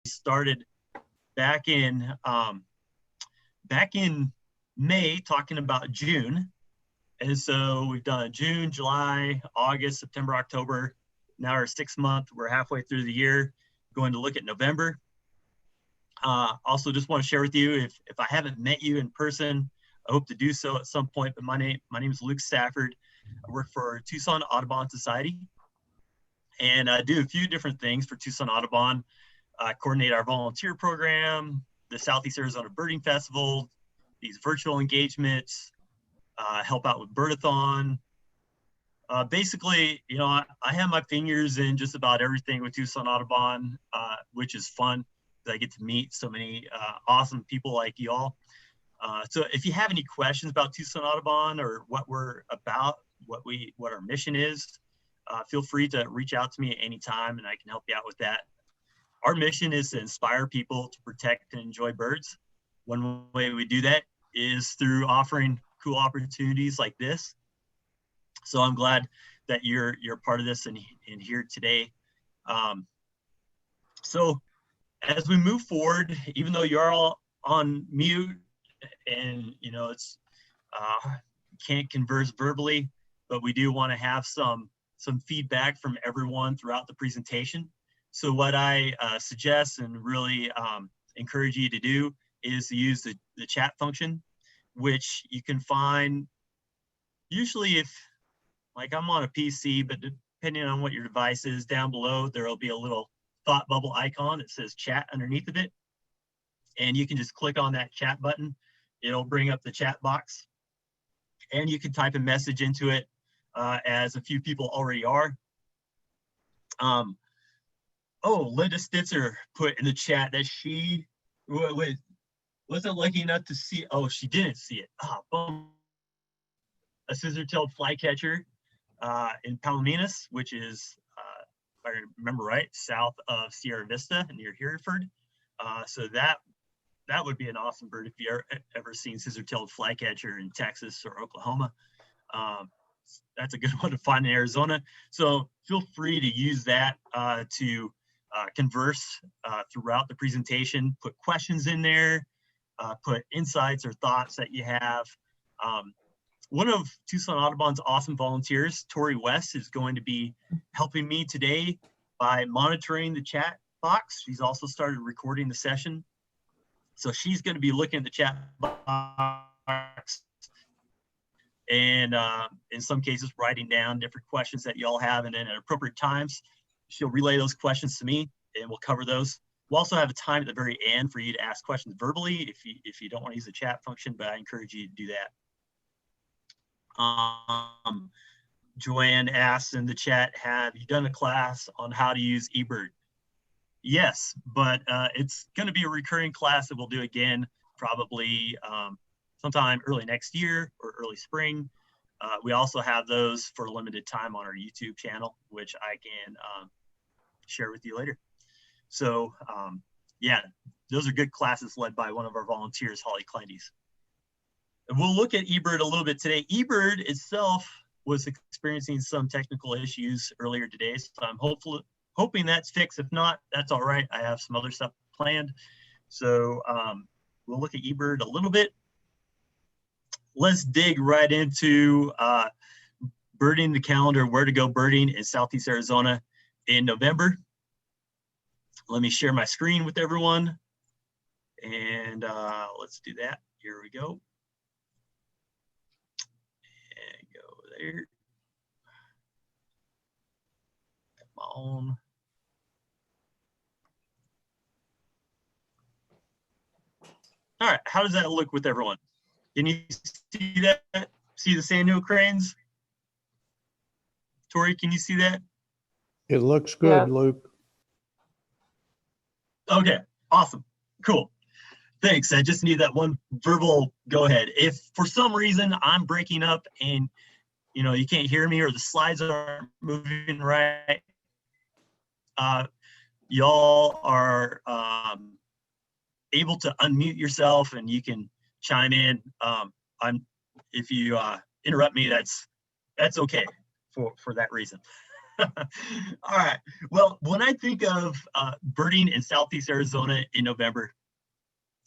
started back in May, talking about June. And so we've done June, July, August, September, October. Now our 6th month, we're halfway through the year, going to look at November. Also just want to share with you, if I haven't met you in person, I hope to do so at some point, but my name is Luke Stafford. I work for Tucson Audubon Society, and I do a few different things for Tucson Audubon. I coordinate our volunteer program, the Southeast Arizona Birding Festival, these virtual engagements, help out with Birdathon. Basically, I have my fingers in just about everything with Tucson Audubon, which is fun. I get to meet so many awesome people like y'all. So if you have any questions about Tucson Audubon or what we're about, what our mission is, feel free to reach out to me at any time and I can help you out with that. Our mission is to inspire people to protect and enjoy birds. One way we do that is through offering cool opportunities like this. So I'm glad that you're part of this and here today. So as we move forward, even though you're all on mute and it's can't converse verbally, but we do want to have some feedback from everyone throughout the presentation. So what I suggest and really encourage you to do is to use the chat function, which you can find usually if, like I'm on a PC, but depending on what your device is, down below, there will be a little thought bubble icon that says chat underneath of it. And you can just click on that chat button. It'll bring up the chat box. And you can type a message into it as a few people already are. Oh, Linda Stitzer put in the chat that she wasn't lucky enough to see. Oh, she didn't see it. Boom. A scissor-tailed flycatcher in Palominas, which is, if I remember right, south of Sierra Vista near Hereford. So that would be an awesome bird if you ever seen scissor-tailed flycatcher in Texas or Oklahoma. That's a good one to find in Arizona. So feel free to use that to converse throughout the presentation, put questions in there, put insights or thoughts that you have. One of Tucson Audubon's awesome volunteers, Tori West, is going to be helping me today by monitoring the chat box. She's also started recording the session. So she's going to be looking at the chat box and in some cases writing down different questions that y'all have, and then at appropriate times, she'll relay those questions to me and we'll cover those. We'll also have a time at the very end for you to ask questions verbally if you don't want to use the chat function, but I encourage you to do that. Joanne asks in the chat, have you done a class on how to use eBird? Yes, but it's going to be a recurring class that we'll do again, probably sometime early next year or early spring. We also have those for a limited time on our YouTube channel, which I can share with you later. So yeah, those are good classes led by one of our volunteers, Holly Kleindies. And we'll look at eBird a little bit today. eBird itself was experiencing some technical issues earlier today, so I'm hoping that's fixed. If not, that's all right. I have some other stuff planned. So we'll look at eBird a little bit. Let's dig right into birding the calendar, where to go birding in Southeast Arizona in November. Let me share my screen with everyone. And let's do that. Here we go. And go there. Come on. All right, how does that look with everyone? Can you see that? See the sandhill cranes? Tori, can you see that? It looks good, Yeah. Luke. Okay, awesome, cool. Thanks, I just need that one verbal go ahead. If for some reason I'm breaking up and you can't hear me or the slides aren't moving right, y'all are able to unmute yourself and you can chime in. If you interrupt me, that's okay for that reason. All right. Well, when I think of birding in Southeast Arizona in November,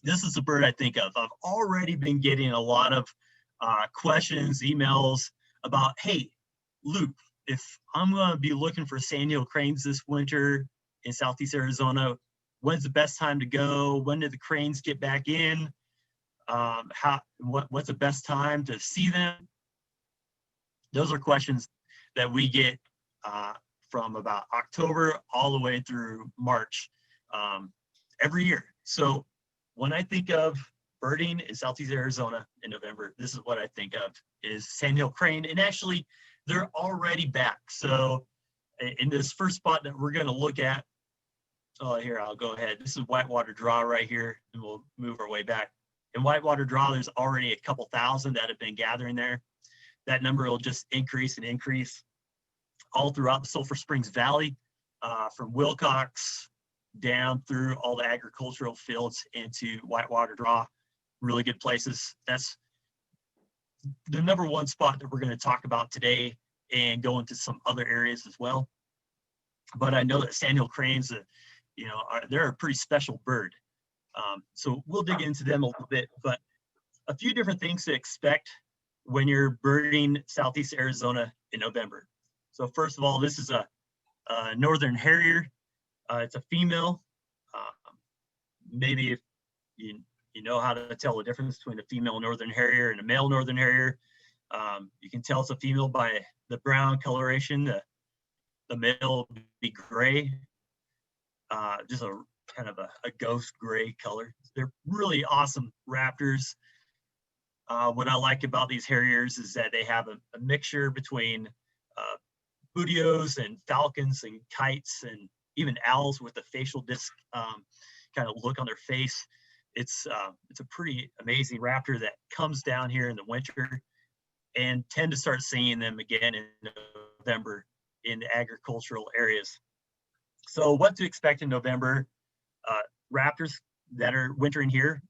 this is the bird I think of. I've already been getting a lot of questions, emails about, hey, Luke, if I'm going to be looking for sandhill cranes this winter in Southeast Arizona, when's the best time to go? When do the cranes get back in? What's the best time to see them? Those are questions that we get from about October all the way through March every year. So when I think of birding in Southeast Arizona in November, this is what I think of is sandhill crane. And actually, they're already back. So in this first spot that we're going to look at, oh, here, I'll go ahead. This is Whitewater Draw right here, and we'll move our way back. In Whitewater Draw, there's already a couple thousand that have been gathering there. That number will just increase and increase all throughout the Sulphur Springs Valley, from Wilcox down through all the agricultural fields into Whitewater Draw. Really good places. That's the number one spot that we're going to talk about today and go into some other areas as well. But I know that sandhill cranes, they're a pretty special bird. So we'll dig into them a little bit, but a few different things to expect when you're birding Southeast Arizona in November. So first of all, this is a northern harrier. It's a female. Maybe if you know how to tell the difference between a female northern harrier and a male northern harrier, you can tell it's a female by the brown coloration. The male will be gray, just a kind of a ghost gray color. They're really awesome raptors. What I like about these harriers is that they have a mixture between bootios and falcons and kites and even owls with a facial disc kind of look on their face. It's a pretty amazing raptor that comes down here in the winter, and tend to start seeing them again in November in the agricultural areas. So what to expect in November? Raptors that are wintering here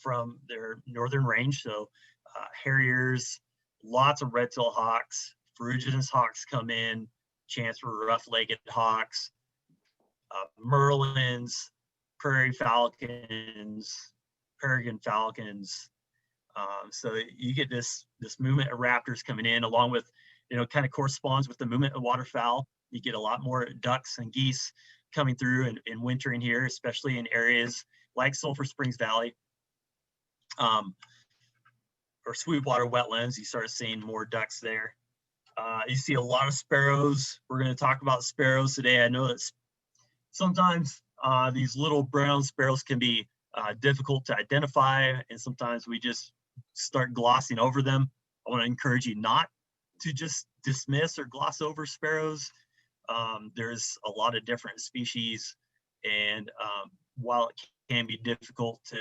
from their northern range. So harriers, lots of red-tailed hawks, ferruginous hawks come in, chance for rough-legged hawks, merlins, prairie falcons, peregrine falcons. So you get this movement of raptors coming in, along with, kind of corresponds with the movement of waterfowl. You get a lot more ducks and geese coming through and wintering here, especially in areas like Sulphur Springs Valley or Sweetwater wetlands. You start seeing more ducks there. You see a lot of sparrows. We're going to talk about sparrows today. I know that sometimes these little brown sparrows can be difficult to identify, and sometimes we just start glossing over them. I want to encourage you not to just dismiss or gloss over sparrows. There's a lot of different species, and while it can be difficult to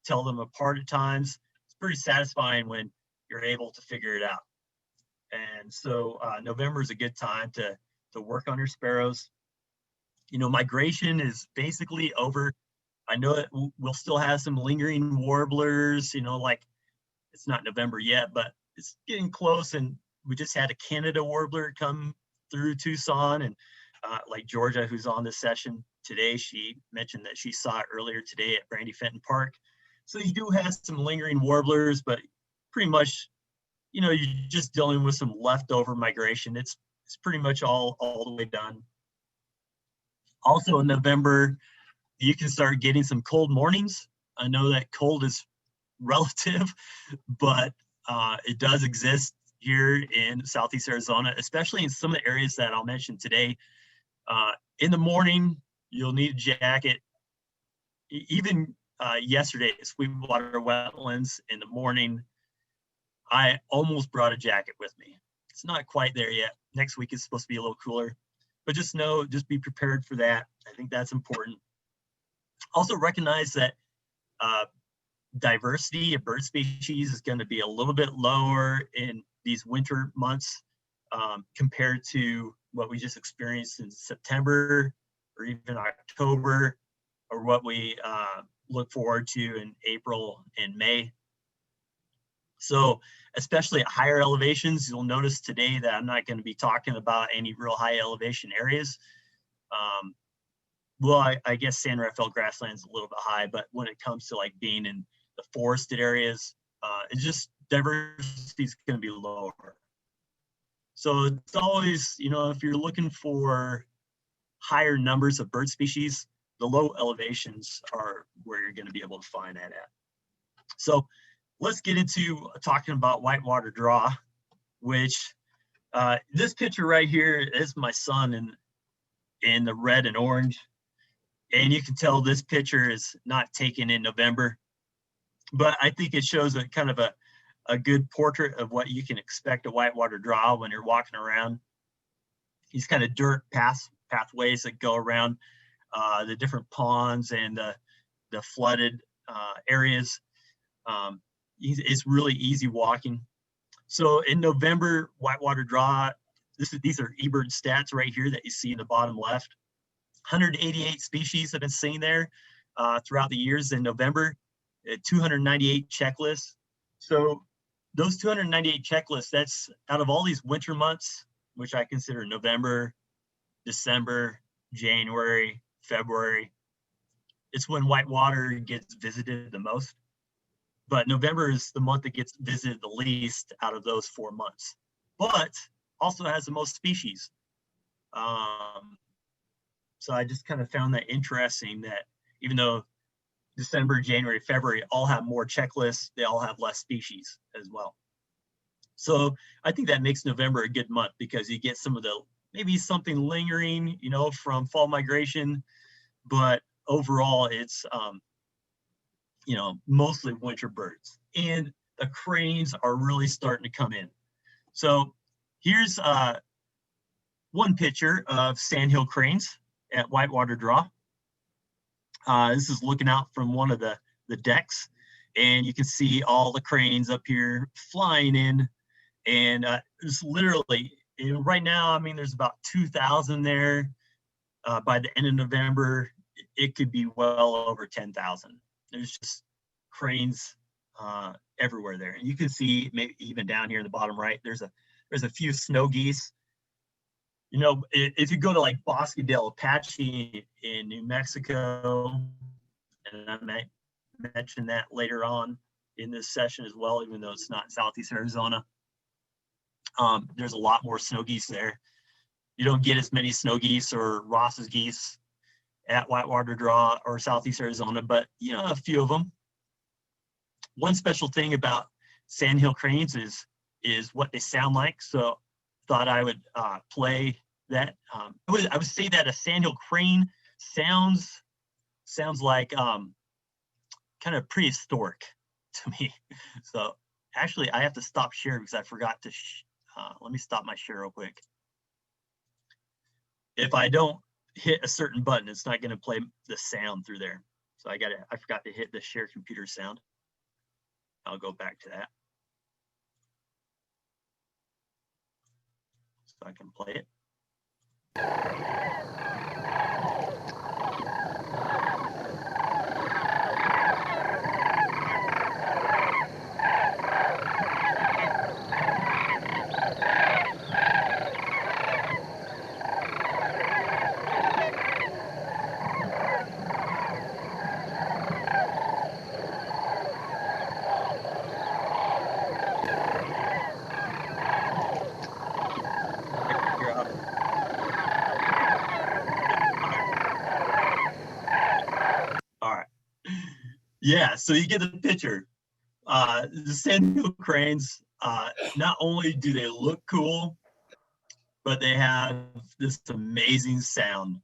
tell them apart at times, it's pretty satisfying when you're able to figure it out. And so November is a good time to work on your sparrows. Migration is basically over. I know that we'll still have some lingering warblers, like it's not November yet, but it's getting close. And we just had a Canada warbler come through Tucson, and like Georgia, who's on this session today, she mentioned that she saw it earlier today at Brandy Fenton Park. So you do have some lingering warblers, but pretty much, you're just dealing with some leftover migration. It's pretty much all the way done. Also in November, you can start getting some cold mornings. I know that cold is relative, but it does exist here in Southeast Arizona, especially in some of the areas that I'll mention today. In the morning, you'll need a jacket. Even yesterday at Sweetwater Wetlands in the morning, I almost brought a jacket with me. It's not quite there yet. Next week is supposed to be a little cooler, but just be prepared for that. I think that's important. Also recognize that diversity of bird species is going to be a little bit lower in these winter months compared to what we just experienced in September or even October, or what we look forward to in April and May. So especially at higher elevations, you'll notice today that I'm not going to be talking about any real high elevation areas. Well, I guess San Rafael Grasslands is a little bit high, but when it comes to like being in the forested areas, it's just diversity is going to be lower. So it's always, you know, if you're looking for higher numbers of bird species, the low elevations are where you're going to be able to find that at. So let's get into talking about Whitewater Draw, which this picture right here is my son in the red and orange. And you can tell this picture is not taken in November, but I think it shows a kind of a good portrait of what you can expect at Whitewater Draw when you're walking around. These kind of dirt pathways that go around the different ponds and the flooded areas. It's really easy walking. So in November, Whitewater Draw, these are eBird stats right here that you see in the bottom left. 188 species have been seen there throughout the years in November, 298 checklists. So those 298 checklists, that's out of all these winter months, which I consider November, December, January, February. It's when whitewater gets visited the most. But November is the month that gets visited the least out of those 4 months, but also has the most species. So I just kind of found that interesting that even though December, January, February all have more checklists, they all have less species as well. So I think that makes November a good month because you get some of the, maybe something lingering, you know, from fall migration, but overall it's, you know, mostly winter birds. And the cranes are really starting to come in. So here's one picture of sandhill cranes at Whitewater Draw. This is looking out from one of the decks, and you can see all the cranes up here flying in. And it's literally, right now, I mean, there's about 2,000 there. By the end of November, it could be well over 10,000. There's just cranes everywhere there. And you can see maybe even down here in the bottom right, there's a few snow geese. You know, if you go to like Bosque del Apache in New Mexico, and I might mention that later on in this session as well, even though it's not Southeast Arizona, there's a lot more snow geese there. You don't get as many snow geese or Ross's geese at Whitewater Draw or Southeast Arizona, but you know, a few of them. One special thing about sandhill cranes is what they sound like. So thought I would play that. I would say that a sandhill crane sounds like kind of prehistoric to me. So actually I have to stop share because I forgot to, let me stop my share real quick. If I don't hit a certain button, it's not going to play the sound through there. So I forgot to hit the share computer sound. I'll go back to that. So I can play it. Yeah, so you get the picture. The sandhill cranes, not only do they look cool, but they have this amazing sound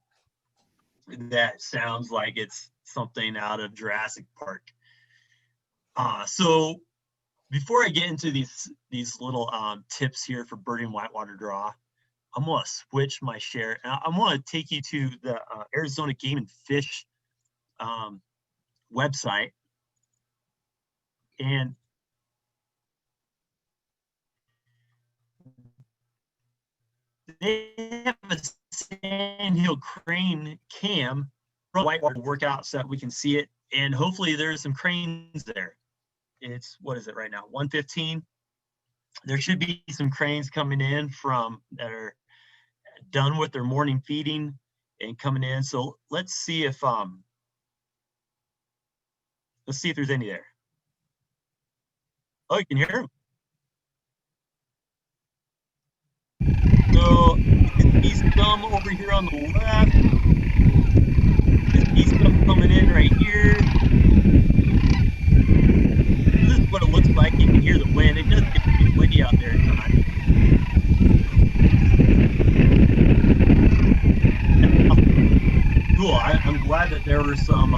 that sounds like it's something out of Jurassic Park. So before I get into these little tips here for birding Whitewater Draw, I'm gonna switch my share. I want to take you to the Arizona Game and Fish website. And they have a sandhill crane cam from Whitewater workout so that we can see it. And hopefully there's some cranes there. it's, what is it right now? 1:15. There should be some cranes coming in that are done with their morning feeding and coming in. So let's see if there's any there. Oh, you can hear them. So you can see some over here on the left. You can see some coming in right here. This is what it looks like. You can hear the wind. It does get pretty windy out there at times. Cool. I'm glad that there were some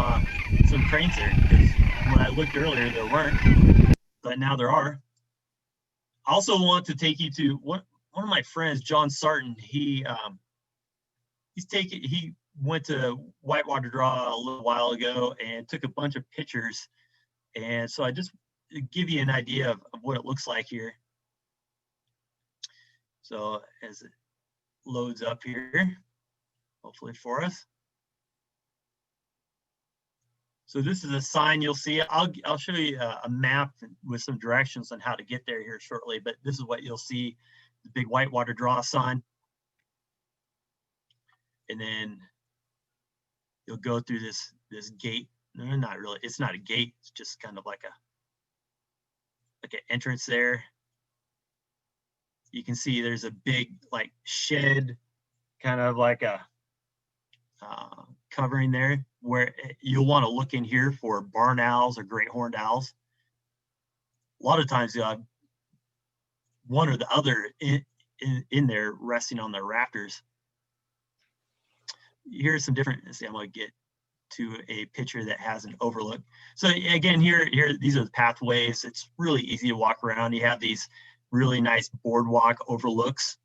cranes there, because when I looked earlier there weren't, but now there are. I also want to take you to one of my friends, John Sarton. He went to Whitewater Draw a little while ago and took a bunch of pictures, and so I just give you an idea of what it looks like here. So as it loads up here, hopefully for us. So this is a sign you'll see. I'll show you a map with some directions on how to get there here shortly, but this is what you'll see, the big Whitewater Draw sign. And then you'll go through this gate. No, not really. It's not a gate. It's just kind of like an entrance there. You can see there's a big like shed, kind of like a covering there, where you'll want to look in here for barn owls or great horned owls. A lot of times you'll have one or the other in there resting on their rafters. Here's some different, see, I'm going to get to a picture that has an overlook. So again, here, these are the pathways. It's really easy to walk around. You have these really nice boardwalk overlooks,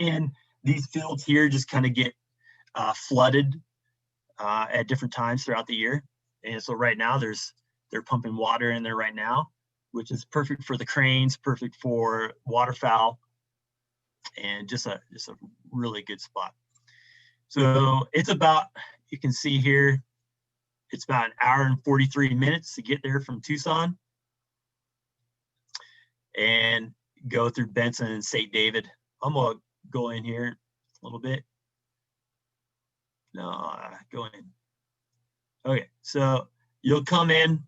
and these fields here just kind of get flooded at different times throughout the year. And so right now they're pumping water in there right now, which is perfect for the cranes, perfect for waterfowl, and just a really good spot. So it's about, you can see here, it's about 1 hour and 43 minutes to get there from Tucson and go through Benson and St. David. I'm gonna go in here a little bit. No, go in. Okay, so you'll come in,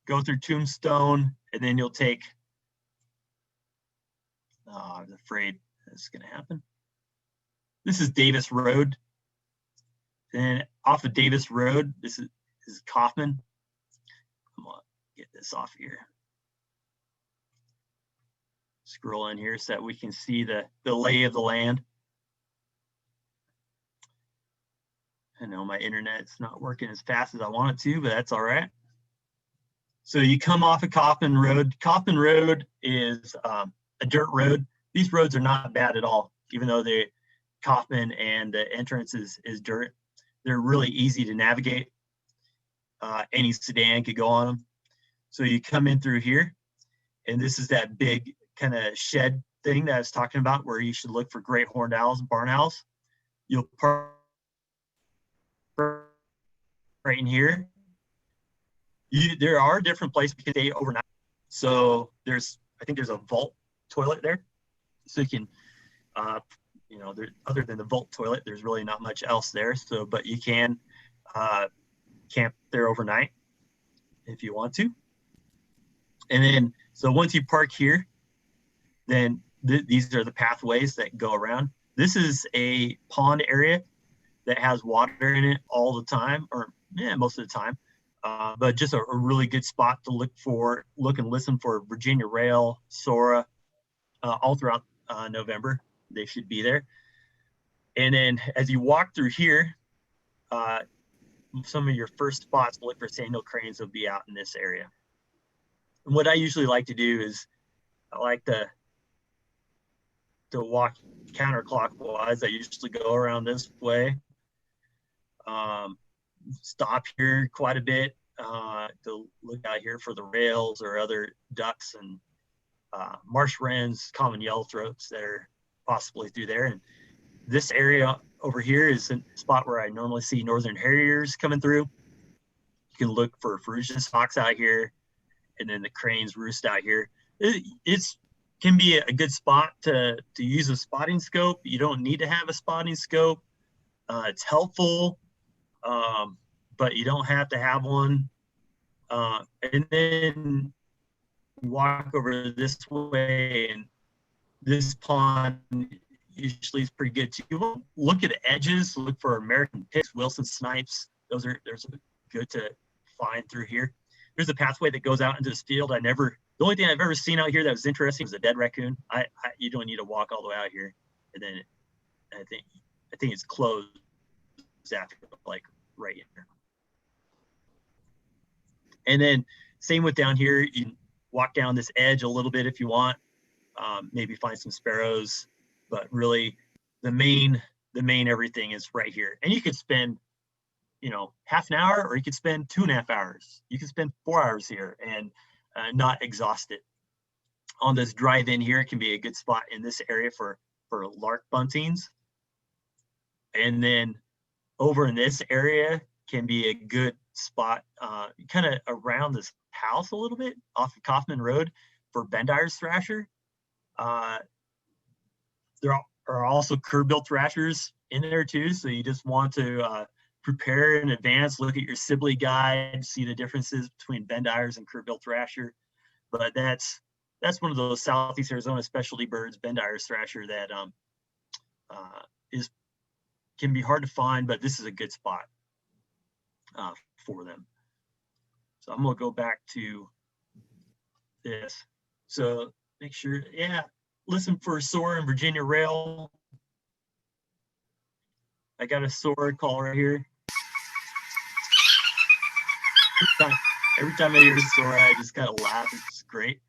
go through Tombstone, and then you'll take, I was afraid that's gonna happen. This is Davis Road. Then off of Davis Road, this is Kaufman. I'm gonna get this off here. Scroll in here so that we can see the lay of the land. I know my internet's not working as fast as I want it to, but that's all right. So you come off of Kaufman Road. Kaufman Road is a dirt road. These roads are not bad at all, even though Kaufman and the entrance is dirt. They're really easy to navigate. Any sedan could go on them. So you come in through here, and this is that big kind of shed thing that I was talking about, where you should look for great horned owls and barn owls. You'll park right in here. There are different places you can stay overnight. So I think there's a vault toilet there. So you can, other than the vault toilet, there's really not much else there. So, but you can camp there overnight if you want to. And then, so once you park here, then these are the pathways that go around. This is a pond area that has water in it all the time, or most of the time. But just a really good spot to look and listen for Virginia rail, Sora, all throughout November. They should be there. And then as you walk through here, some of your first spots to look for sandhill cranes will be out in this area. And what I usually like to do is I like to walk counterclockwise. I usually go around this way. Stop here quite a bit to look out here for the rails or other ducks and marsh wrens, common yellowthroats that are possibly through there. And this area over here is a spot where I normally see northern harriers coming through. You can look for ferruginous hawks out here, and then the cranes roost out here. It's can be a good spot to use a spotting scope. You don't need to have a spotting scope. It's helpful, but you don't have to have one. And then walk over this way, and this pond usually is pretty good too. Look at the edges. Look for American picks, Wilson snipes. Those are good to find through here. There's a pathway that goes out into this field. The only thing I've ever seen out here that was interesting was a dead raccoon. You don't need to walk all the way out here. And then I think it's closed after, like, right here. And then same with down here. You can walk down this edge a little bit if you want. Maybe find some sparrows, but really the main everything is right here. And you could spend, half an hour, or you could spend 2.5 hours. You could spend 4 hours here and not exhaust it. On this drive in here, it can be a good spot in this area for lark buntings. And then over in this area can be a good spot kind of around this house a little bit off of Kaufman Road for Bendire's thrasher. There are also curb-bill thrashers in there too, so you just want to prepare in advance, look at your Sibley guide, see the differences between Bendire's and curb-bill thrasher. But that's one of those Southeast Arizona specialty birds, Bendire's thrasher, that can be hard to find, but this is a good spot for them. So I'm gonna go back to this. So make sure, listen for soar and Virginia rail. I got a soar call right here. Every time I hear a soar, I just kind of laugh. It's great.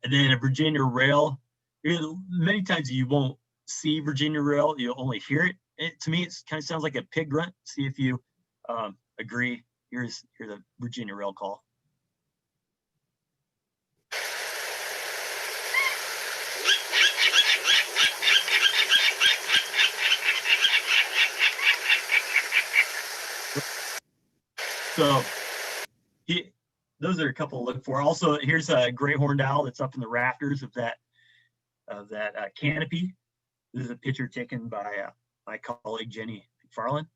And then a Virginia rail. Many times you won't see Virginia rail, you'll only hear it. To me, it kind of sounds like a pig grunt. See if you agree. Here's the Virginia rail call. So those are a couple to look for. Also, here's a gray horned owl that's up in the rafters of that canopy. This is a picture taken by my colleague Jenny McFarland.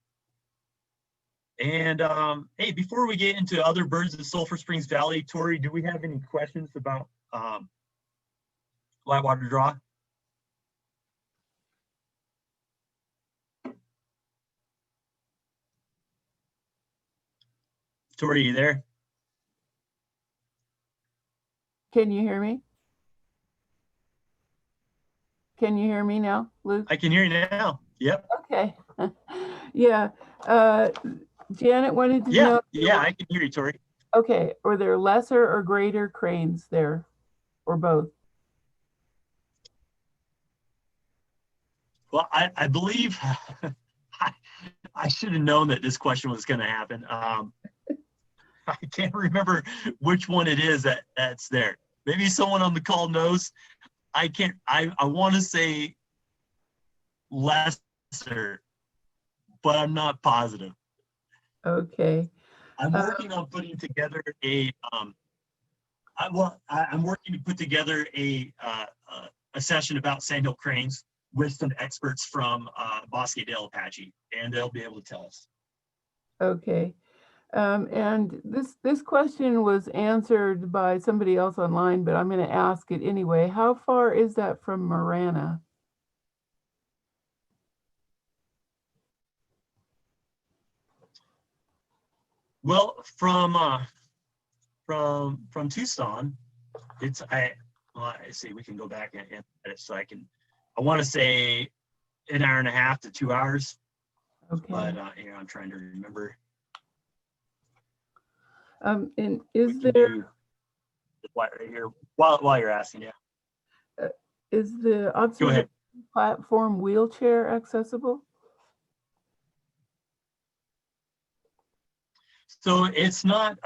And hey, before we get into other birds of Sulphur Springs Valley, Tori, do we have any questions about Whitewater Draw? Tori, you there? Can you hear me? Can you hear me now, Luke? I can hear you now. Yep. Okay. Yeah. Janet wanted to know. Yeah, I can hear you, Tori. Okay. Were there lesser or greater cranes there, or both? Well, I believe I should have known that this question was going to happen. I can't remember which one it is that's there. Maybe someone on the call knows. I can't. I want to say lesser, but I'm not positive. Okay. I'm working on putting together I'm working to put together a session about sandhill cranes with some experts from Bosque Dale Apache, and they'll be able to tell us. Okay. And this question was answered by somebody else online, but I'm going to ask it anyway. How far is that from Marana? Well, from Tucson, it's let's see, we can go back and edit it so I want to say 1.5 hours to 2 hours. Okay. But I'm trying to remember. And is there right here while you're asking, yeah. Is the observation platform wheelchair accessible? So it's not.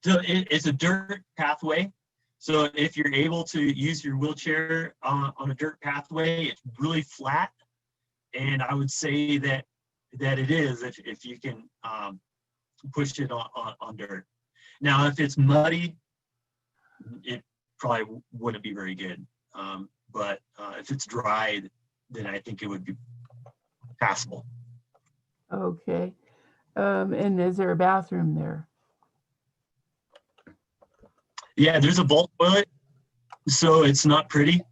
It's a dirt pathway. So if you're able to use your wheelchair on a dirt pathway, it's really flat, and I would say that it is if you can push it on dirt. Now, if it's muddy, it probably wouldn't be very good. But if it's dry, then I think it would be passable. Okay. And is there a bathroom there? Yeah, there's a vault toilet, so it's not pretty,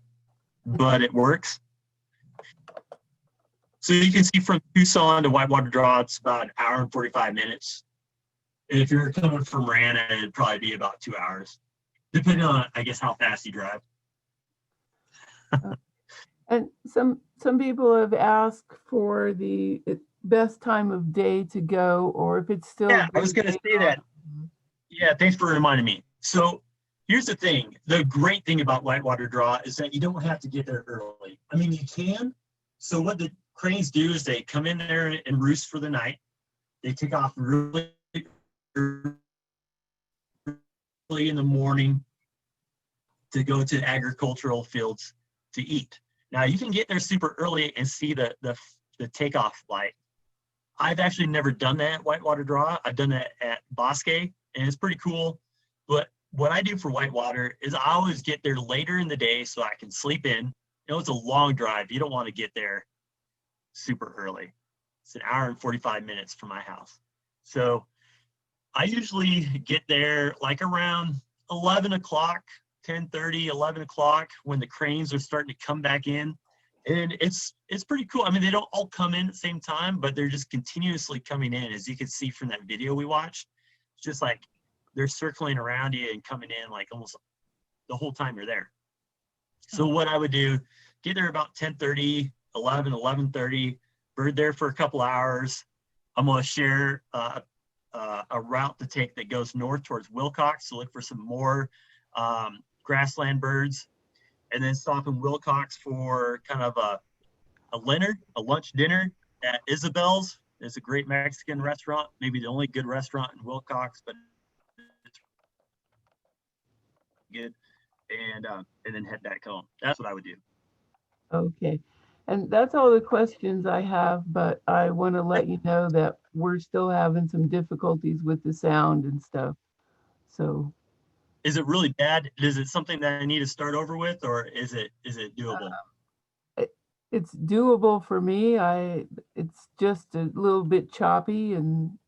but it works. So you can see from Tucson to Whitewater Draw, it's about an hour and 45 minutes. If you're coming from Marana, it'd probably be about 2 hours, depending on, I guess, how fast you drive. And some people have asked for the best time of day to go, or if it's still. Yeah, I was going to say that. Yeah, thanks for reminding me. So here's the thing. The great thing about Whitewater Draw is that you don't have to get there early. I mean, you can. So what the cranes do is they come in there and roost for the night. They take off really early in the morning to go to agricultural fields to eat. Now you can get there super early and see the takeoff flight. I've actually never done that at Whitewater Draw. I've done that at Bosque, and it's pretty cool. But what I do for Whitewater is I always get there later in the day so I can sleep in. You know, it's a long drive. You don't want to get there super early. It's an hour and 45 minutes from my house. So I usually get there like around 11 o'clock, 10:30, 11 o'clock when the cranes are starting to come back in. And it's pretty cool. I mean, they don't all come in at the same time, but they're just continuously coming in. As you can see from that video we watched, it's just like they're circling around you and coming in like almost the whole time you're there. So what I would do, get there about 10:30, 11, 11:30, bird there for a couple hours. I'm going to share a route to take that goes north towards Wilcox to look for some more grassland birds, and then stop in Wilcox for kind of a lunch dinner at Isabel's. It's a great Mexican restaurant, maybe the only good restaurant in Wilcox, but it's good. And then head back home. That's what I would do. Okay. And that's all the questions I have, but I want to let you know that we're still having some difficulties with the sound and stuff. So. Is it really bad? Is it something that I need to start over with, or is it doable? It's doable for me. It's just a little bit choppy and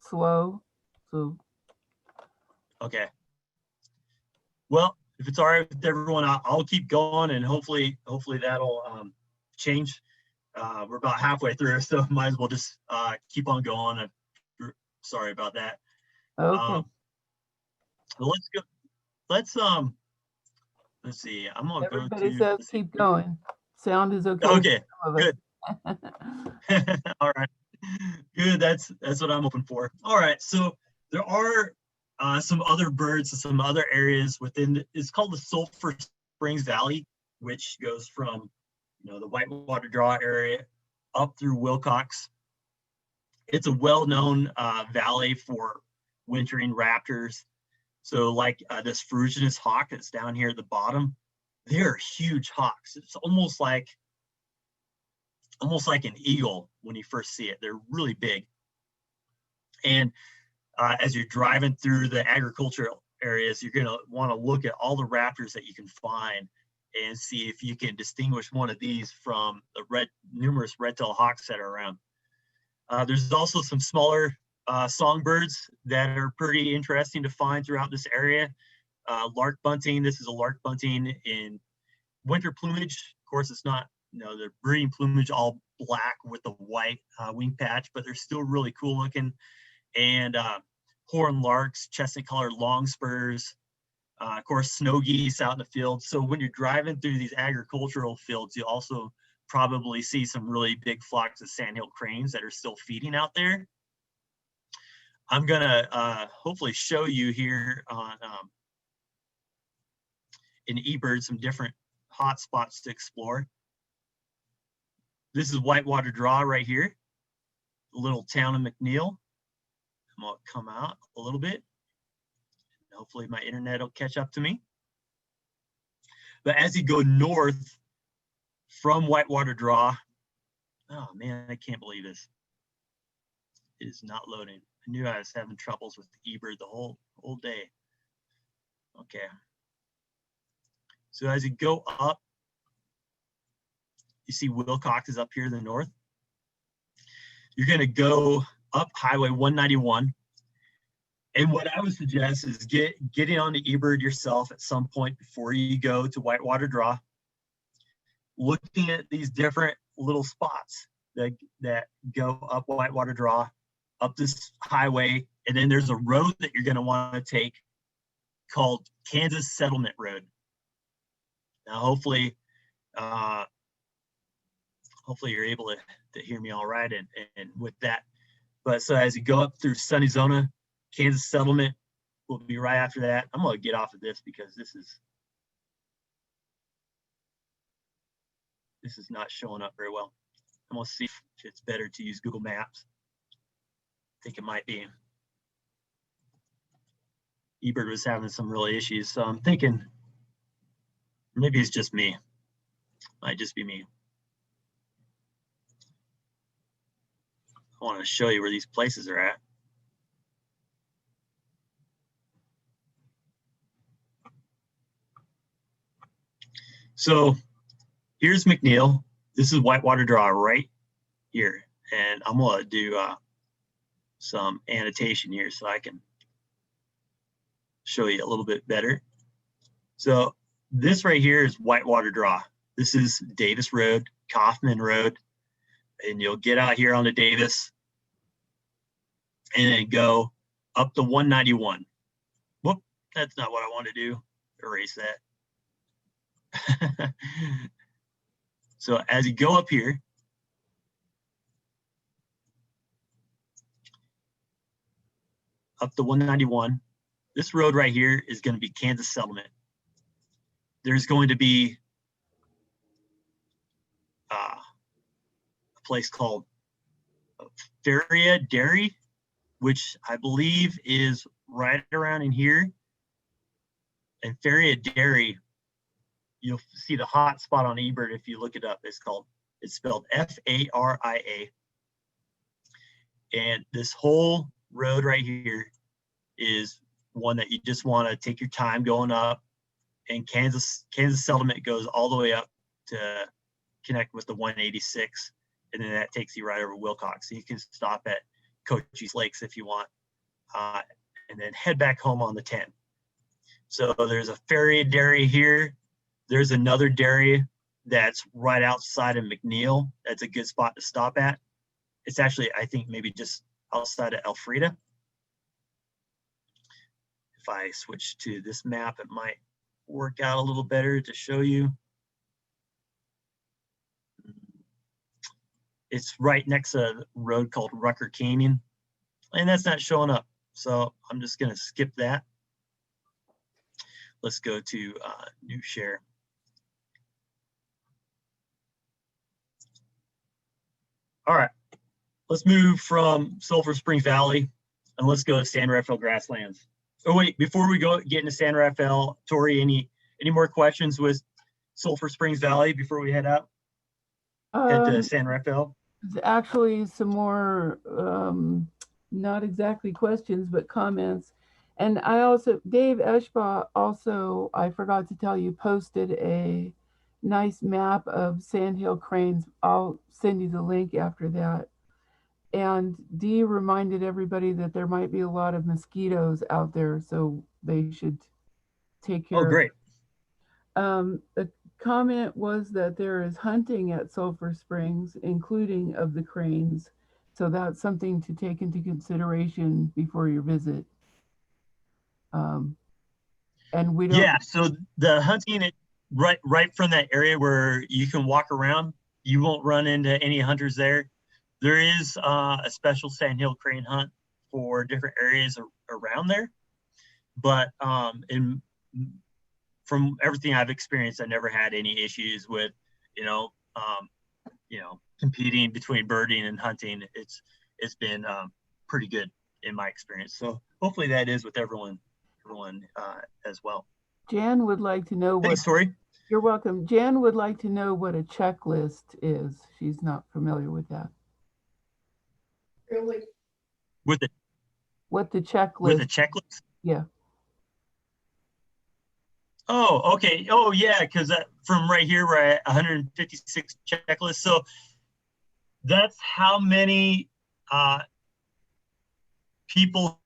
slow. So. Okay. Well, if it's all right with everyone, I'll keep going, and hopefully that'll change. We're about halfway through, so might as well just keep on going. Sorry about that. Okay. Well, let's go. Let's see. I'm gonna Everybody go to. says keep going. Sound is okay. Okay. Good. All right. Good. That's what I'm hoping for. All right. So there are some other birds and some other areas within. It's called the Sulphur Springs Valley, which goes from the Whitewater Draw area up through Wilcox. It's a well-known valley for wintering raptors. So like this ferruginous hawk that's down here at the bottom, they're huge hawks. It's almost like an eagle when you first see it. They're really big. And as you're driving through the agricultural areas, you're going to want to look at all the raptors that you can find and see if you can distinguish one of these from the numerous red-tailed hawks that are around. There's also some smaller songbirds that are pretty interesting to find throughout this area. Lark bunting. This is a lark bunting in winter plumage. Of course, it's not, the breeding plumage all black with the white wing patch, but they're still really cool looking. And horned larks, chestnut-colored longspurs, of course, snow geese out in the field. So when you're driving through these agricultural fields, you also probably see some really big flocks of sandhill cranes that are still feeding out there. I'm gonna hopefully show you here on in eBird some different hot spots to explore. This is Whitewater Draw right here, the little town of McNeil. I'm gonna come out a little bit. Hopefully my internet will catch up to me. But as you go north from Whitewater Draw, oh man, I can't believe this. It is not loading. I knew I was having troubles with the eBird the whole day. Okay, So as you go up, you see Wilcox is up here in the north. You're going to go up Highway 191. And what I would suggest is getting on the eBird yourself at some point before you go to Whitewater Draw, looking at these different little spots that go up Whitewater Draw, up this highway, and then there's a road that you're going to want to take called Kansas Settlement Road. Now, hopefully you're able to hear me all right and with that. But so as you go up through Sunny Zona, Kansas Settlement will be right after that. I'm going to get off of this because this is not showing up very well. I'm going to see if it's better to use Google Maps. I think it might be. eBird was having some real issues, so I'm thinking maybe it's just me. Might just be me. I want to show you where these places are at. So here's McNeil. This is Whitewater Draw right here. And I'm going to do some annotation here so I can show you a little bit better. So this right here is Whitewater Draw. This is Davis Road, Kaufman Road. And you'll get out here on the Davis and then go up to 191. Whoop, that's not what I want to do. Erase that. So as you go up here, up to 191, this road right here is going to be Kansas Settlement. There's going to be a place called Feria Dairy, which I believe is right around in here. And Feria Dairy, you'll see the hot spot on eBird if you look it up. It's spelled Faria. And this whole road right here is one that you just want to take your time going up. And Kansas Settlement goes all the way up to connect with the 186. And then that takes you right over Wilcox. So you can stop at Cochise Lakes if you want, and then head back home on the 10. So there's a Feria Dairy here. There's another dairy that's right outside of McNeil. That's a good spot to stop at. It's actually, I think, maybe just outside of Elfrida. If I switch to this map, it might work out a little better to show you. It's right next to a road called Rucker Canyon, and that's not showing up. So I'm just going to skip that. Let's go to new share. All right, let's move from Sulphur Springs Valley and let's go to San Rafael Grasslands. Oh wait, before we get into San Rafael, Tori, any more questions with Sulphur Springs Valley before we head out? Head to San Rafael? Actually, some more, not exactly questions, but comments. And I also, Dave Eschbaugh also, I forgot to tell you, posted a nice map of sandhill cranes. I'll send you the link after that. And Dee reminded everybody that there might be a lot of mosquitoes out there, so they should take care. Oh, great. The comment was that there is hunting at Sulphur Springs, including of the cranes. So that's something to take into consideration before your visit. And we don't. Yeah, so the hunting right from that area where you can walk around, you won't run into any hunters there. There is a special sandhill crane hunt for different areas around there. But from everything I've experienced, I never had any issues with, competing between birding and hunting. It's been pretty good in my experience. So hopefully that is with everyone as well. Jan would like to know Thanks, Tori. You're welcome. Jan would like to know what a checklist is. She's not familiar with that. Really? What the checklist? With a checklist? Yeah. Oh, okay. Oh, yeah, because from right here, we're at 156 checklists. So that's how many people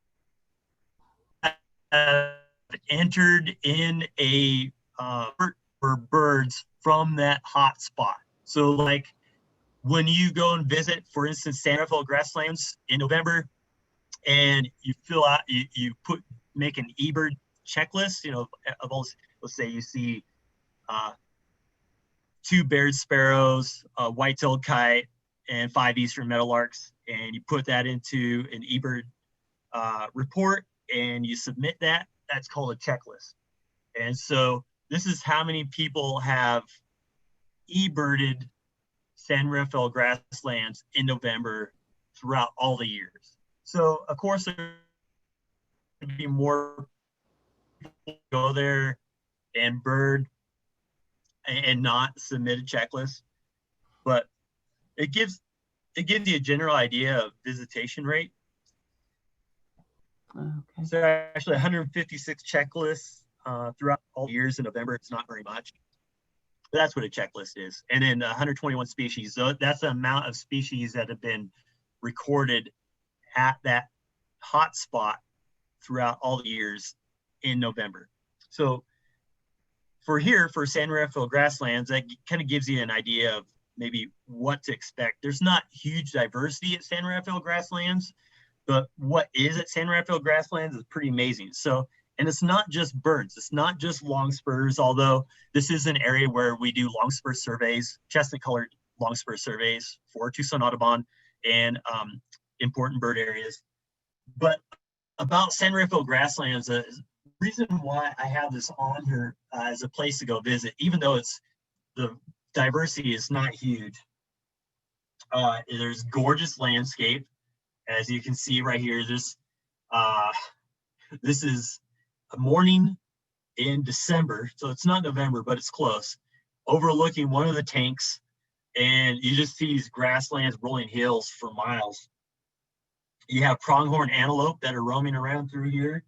have entered in a for birds from that hot spot. So, like when you go and visit, for instance, San Rafael Grasslands in November, and you fill out, you make an eBird checklist, of all, let's say you see uh, 2 Baird sparrows, a white-tailed kite, and 5 eastern meadowlarks, and you put that into an eBird report, and you submit that. That's called a checklist. And so this is how many people have eBirded San Rafael Grasslands in November throughout all the years. So of course there would be more people go there and bird and not submit a checklist, but it gives you a general idea of visitation rate. Okay. So actually 156 checklists throughout all years in November. It's not very much. But that's what a checklist is. And then 121 species. So that's the amount of species that have been recorded at that hot spot throughout all the years in November. So for San Rafael Grasslands, that kind of gives you an idea of maybe what to expect. There's not huge diversity at San Rafael Grasslands, but what is at San Rafael Grasslands is pretty amazing. So, and it's not just birds. It's not just longspurs, although this is an area where we do longspur surveys, chestnut-colored longspur surveys for Tucson Audubon and important bird areas. But about San Rafael Grasslands, the reason why I have this on here as a place to go visit, even though the diversity is not huge, there's gorgeous landscape. As you can see right here, this is a morning in December, so it's not November, but it's close, overlooking one of the tanks, and you just see these grasslands, rolling hills for miles. You have pronghorn antelope that are roaming around through here.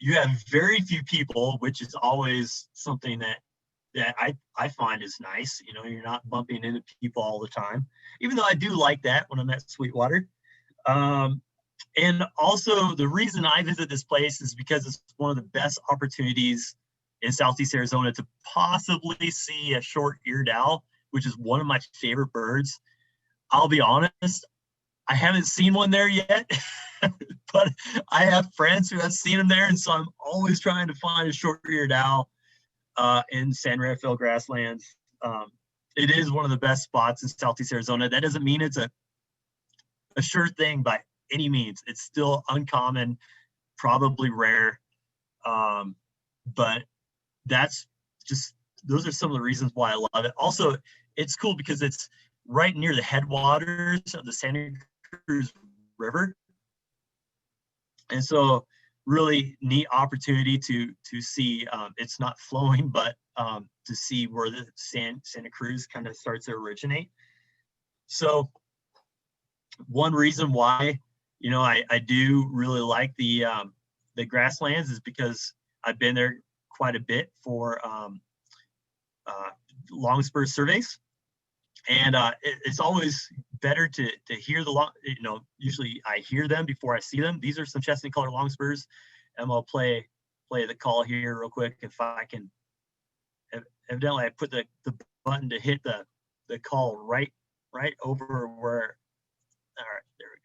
You have very few people, which is always something that I find is nice. You're not bumping into people all the time, even though I do like that when I'm at Sweetwater. And also the reason I visit this place is because it's one of the best opportunities in Southeast Arizona to possibly see a short-eared owl, which is one of my favorite birds. I'll be honest, I haven't seen one there yet, but I have friends who have seen them there, and so I'm always trying to find a short-eared owl in San Rafael Grasslands. It is one of the best spots in Southeast Arizona. That doesn't mean it's a sure thing by any means. It's still uncommon, probably rare, but those are some of the reasons why I love it. Also, it's cool because it's right near the headwaters of the Santa Cruz River, and so really neat opportunity to see. It's not flowing, but to see where the Santa Cruz kind of starts to originate. So one reason why I do really like the grasslands is because I've been there quite a bit for longspur surveys, and it's always better to hear usually I hear them before I see them. These are some chestnut color longspurs. I'm gonna play the call here real quick if I can. Evidently I put the button to hit the call right over where. All right, there we go.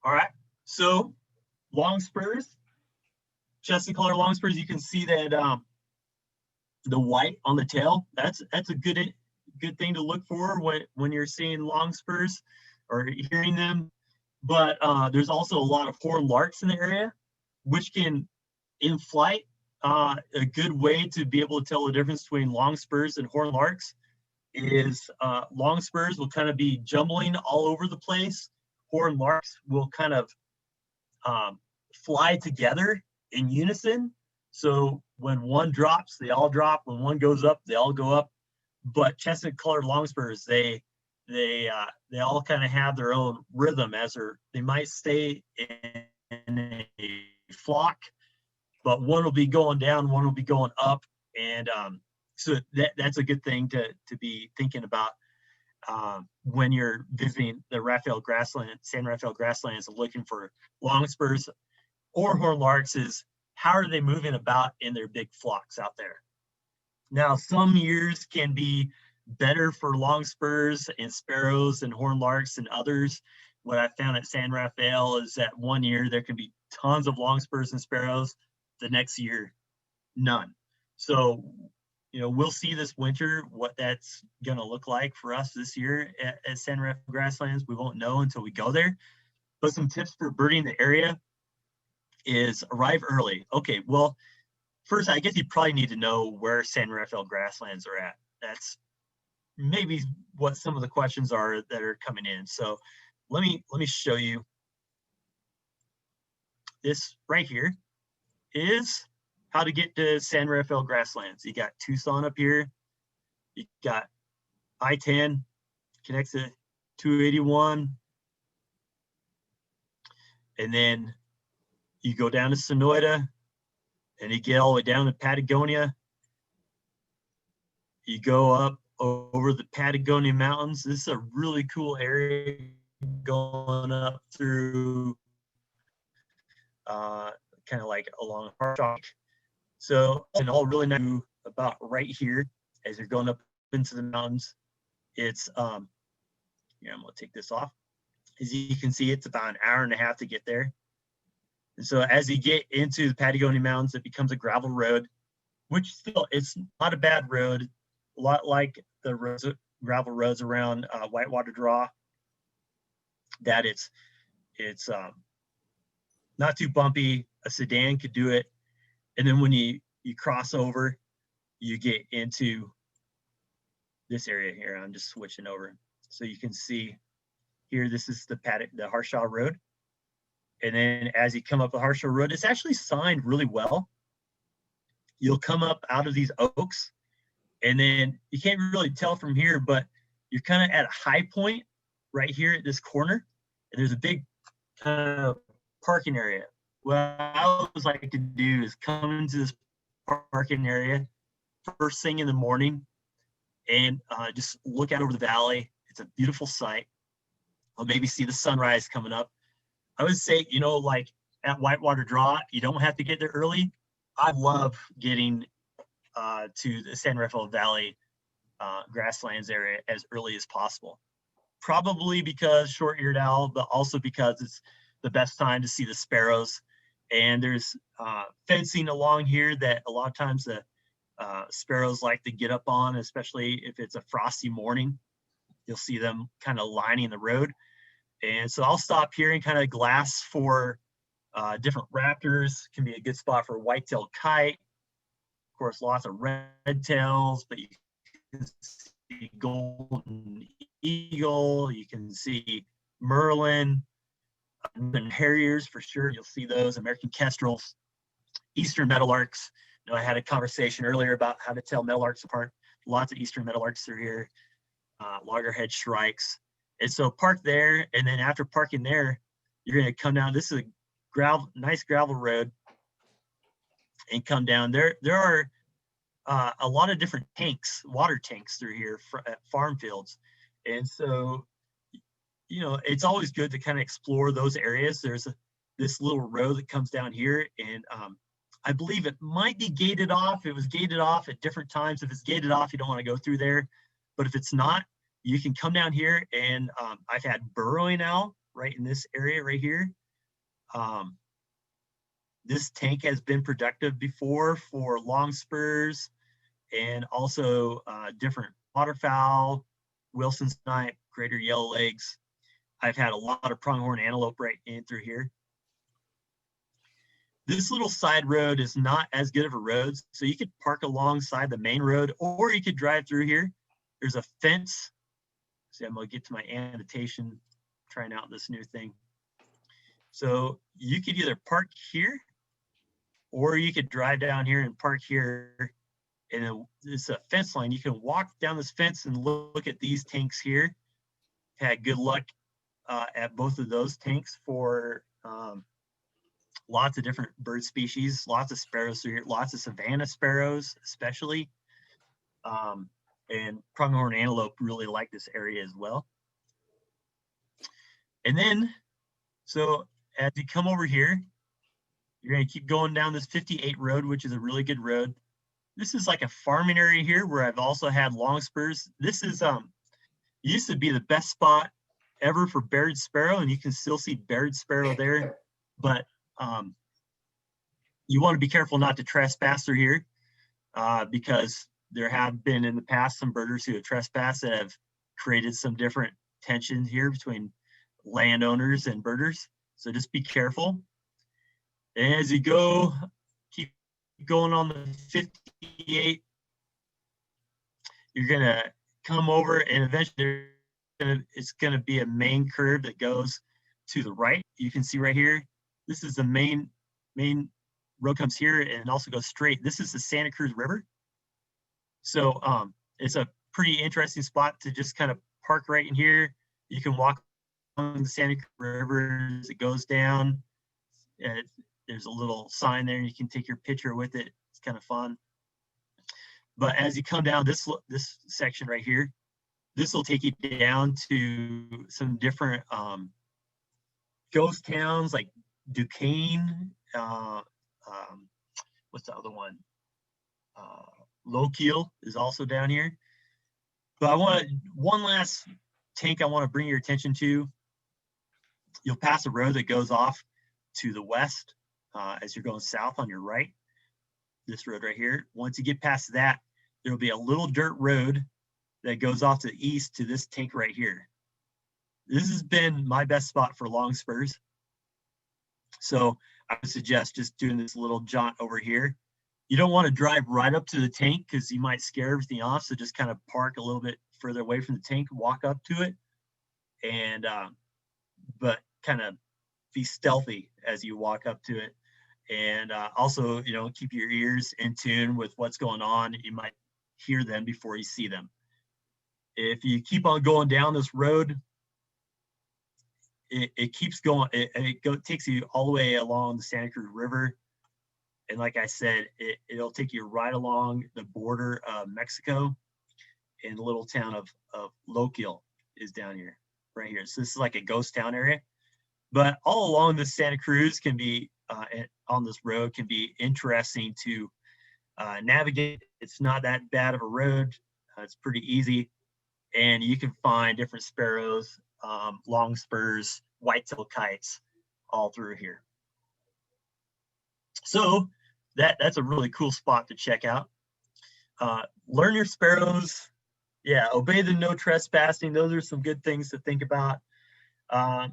All right, so longspurs, chestnut color longspurs, you can see that the white on the tail, that's a good thing to look for when you're seeing longspurs or hearing them. But there's also a lot of horned larks in the area, which can, in flight, a good way to be able to tell the difference between longspurs and horned larks is longspurs will kind of be jumbling all over the place. Horned larks will kind of fly together in unison. So when one drops, they all drop. When one goes up, they all go up. But chestnut colored longspurs, they all kind of have their own rhythm as they might stay in a flock, but one will be going down, one will be going up, and so that's a good thing to be thinking about when you're visiting the San Rafael Grasslands, looking for longspurs or horned larks. Is how are they moving about in their big flocks out there? Now, some years can be better for longspurs and sparrows and horned larks than others. What I found at San Rafael is that one year there can be tons of longspurs and sparrows. The next year, none. So, we'll see this winter what that's going to look like for us this year at San Rafael Grasslands. We won't know until we go there. But some tips for birding the area is arrive early. Okay, well, first, I guess you probably need to know where San Rafael Grasslands are at. That's maybe what some of the questions are that are coming in. So let me show you. This right here is how to get to San Rafael Grasslands. You got Tucson up here. You got I-10 connects to 281. And then you go down to Sonoita and you get all the way down to Patagonia. You go up over the Patagonia Mountains. This is a really cool area going up through kind of like along Harshaw. So, and all really know about right here as you're going up into the mountains, it's here, I'm gonna take this off. As you can see, it's about an hour and a half to get there. And so as you get into the Patagonia Mountains, it becomes a gravel road, which still, it's not a bad road, a lot like the roads, gravel roads around Whitewater Draw, that it's not too bumpy. A sedan could do it. And then when you cross over, you get into this area here. I'm just switching over. So you can see here, this is the Harshaw Road. And then as you come up the Harshaw Road, it's actually signed really well. You'll come up out of these oaks, and then you can't really tell from here, but you're kind of at a high point right here at this corner. And there's a big kind of parking area. What I always like to do is come into this parking area first thing in the morning and just look out over the valley. It's a beautiful sight. I'll maybe see the sunrise coming up. I would say, like at Whitewater Draw, you don't have to get there early. I love getting to the San Rafael Valley grasslands area as early as possible. Probably because short-eared owl, but also because it's the best time to see the sparrows. And there's fencing along here that a lot of times the sparrows like to get up on, especially if it's a frosty morning. You'll see them kind of lining the road. And so I'll stop here and kind of glass for different raptors. Can be a good spot for white-tailed kite. Of course, lots of red tails, but you can see golden eagle. You can see merlin, and harriers for sure. You'll see those, American kestrels, eastern meadowlarks. I had a conversation earlier about how to tell meadowlarks apart. Lots of eastern meadowlarks through here, loggerhead shrikes. And so park there, and then after parking there, you're going to come down. This is a nice gravel road, and come down. There are a lot of different tanks, water tanks through here at farm fields. And so, it's always good to kind of explore those areas. There's this little road that comes down here, and I believe it might be gated off. It was gated off at different times. If it's gated off, you don't want to go through there. But if it's not, you can come down here, and I've had burrowing owl right in this area right here. This tank has been productive before for longspurs and also different waterfowl, Wilson snipe, greater yellowlegs. I've had a lot of pronghorn antelope right in through here. This little side road is not as good of a road, so you could park alongside the main road, or you could drive through here. There's a fence. See, I'm gonna get to my annotation, trying out this new thing. So you could either park here, or you could drive down here and park here. And it's a fence line. You can walk down this fence and look at these tanks here. Had good luck at both of those tanks for lots of different bird species, lots of sparrows here, lots of savanna sparrows, especially. And pronghorn antelope really like this area as well. And then, so as you come over here, you're going to keep going down this 58 road, which is a really good road. This is like a farming area here where I've also had long spurs. This is used to be the best spot ever for barred sparrow, and you can still see barred sparrow there. But you want to be careful not to trespass through here because there have been in the past some birders who have trespassed that have created some different tension here between landowners and birders. So just be careful. And as you go, keep going on the 58, you're gonna come over and eventually it's gonna be a main curve that goes to the right. You can see right here, this is the main road comes here and also goes straight. This is the Santa Cruz River. So it's a pretty interesting spot to just kind of park right in here. You can walk along the Santa Cruz River as it goes down. There's a little sign there and you can take your picture with it. It's kind of fun. But as you come down this section right here, this will take you down to some different ghost towns like Duquesne. What's the other one? Lowell is also down here. But I want one last tank I want to bring your attention to. You'll pass a road that goes off to the west as you're going south on your right. This road right here. Once you get past that, there will be a little dirt road that goes off to the east to this tank right here. This has been my best spot for long spurs. So I would suggest just doing this little jaunt over here. You don't want to drive right up to the tank because you might scare everything off. So just kind of park a little bit further away from the tank, walk up to it, and but kind of be stealthy as you walk up to it. And also, you know, keep your ears in tune with what's going on. You might hear them before you see them. If you keep on going down this road, it keeps going. It takes you all the way along the Santa Cruz River. And like I said, it'll take you right along the border of Mexico, and the little town of Lowell is down here, right here. So this is like a ghost town area. But all along the Santa Cruz can be, on this road, can be interesting to navigate. It's not that bad of a road. It's pretty easy. And you can find different sparrows, long spurs, white-tailed kites all through here. So that's a really cool spot to check out. Learn your sparrows. Yeah, obey the no trespassing. Those are some good things to think about.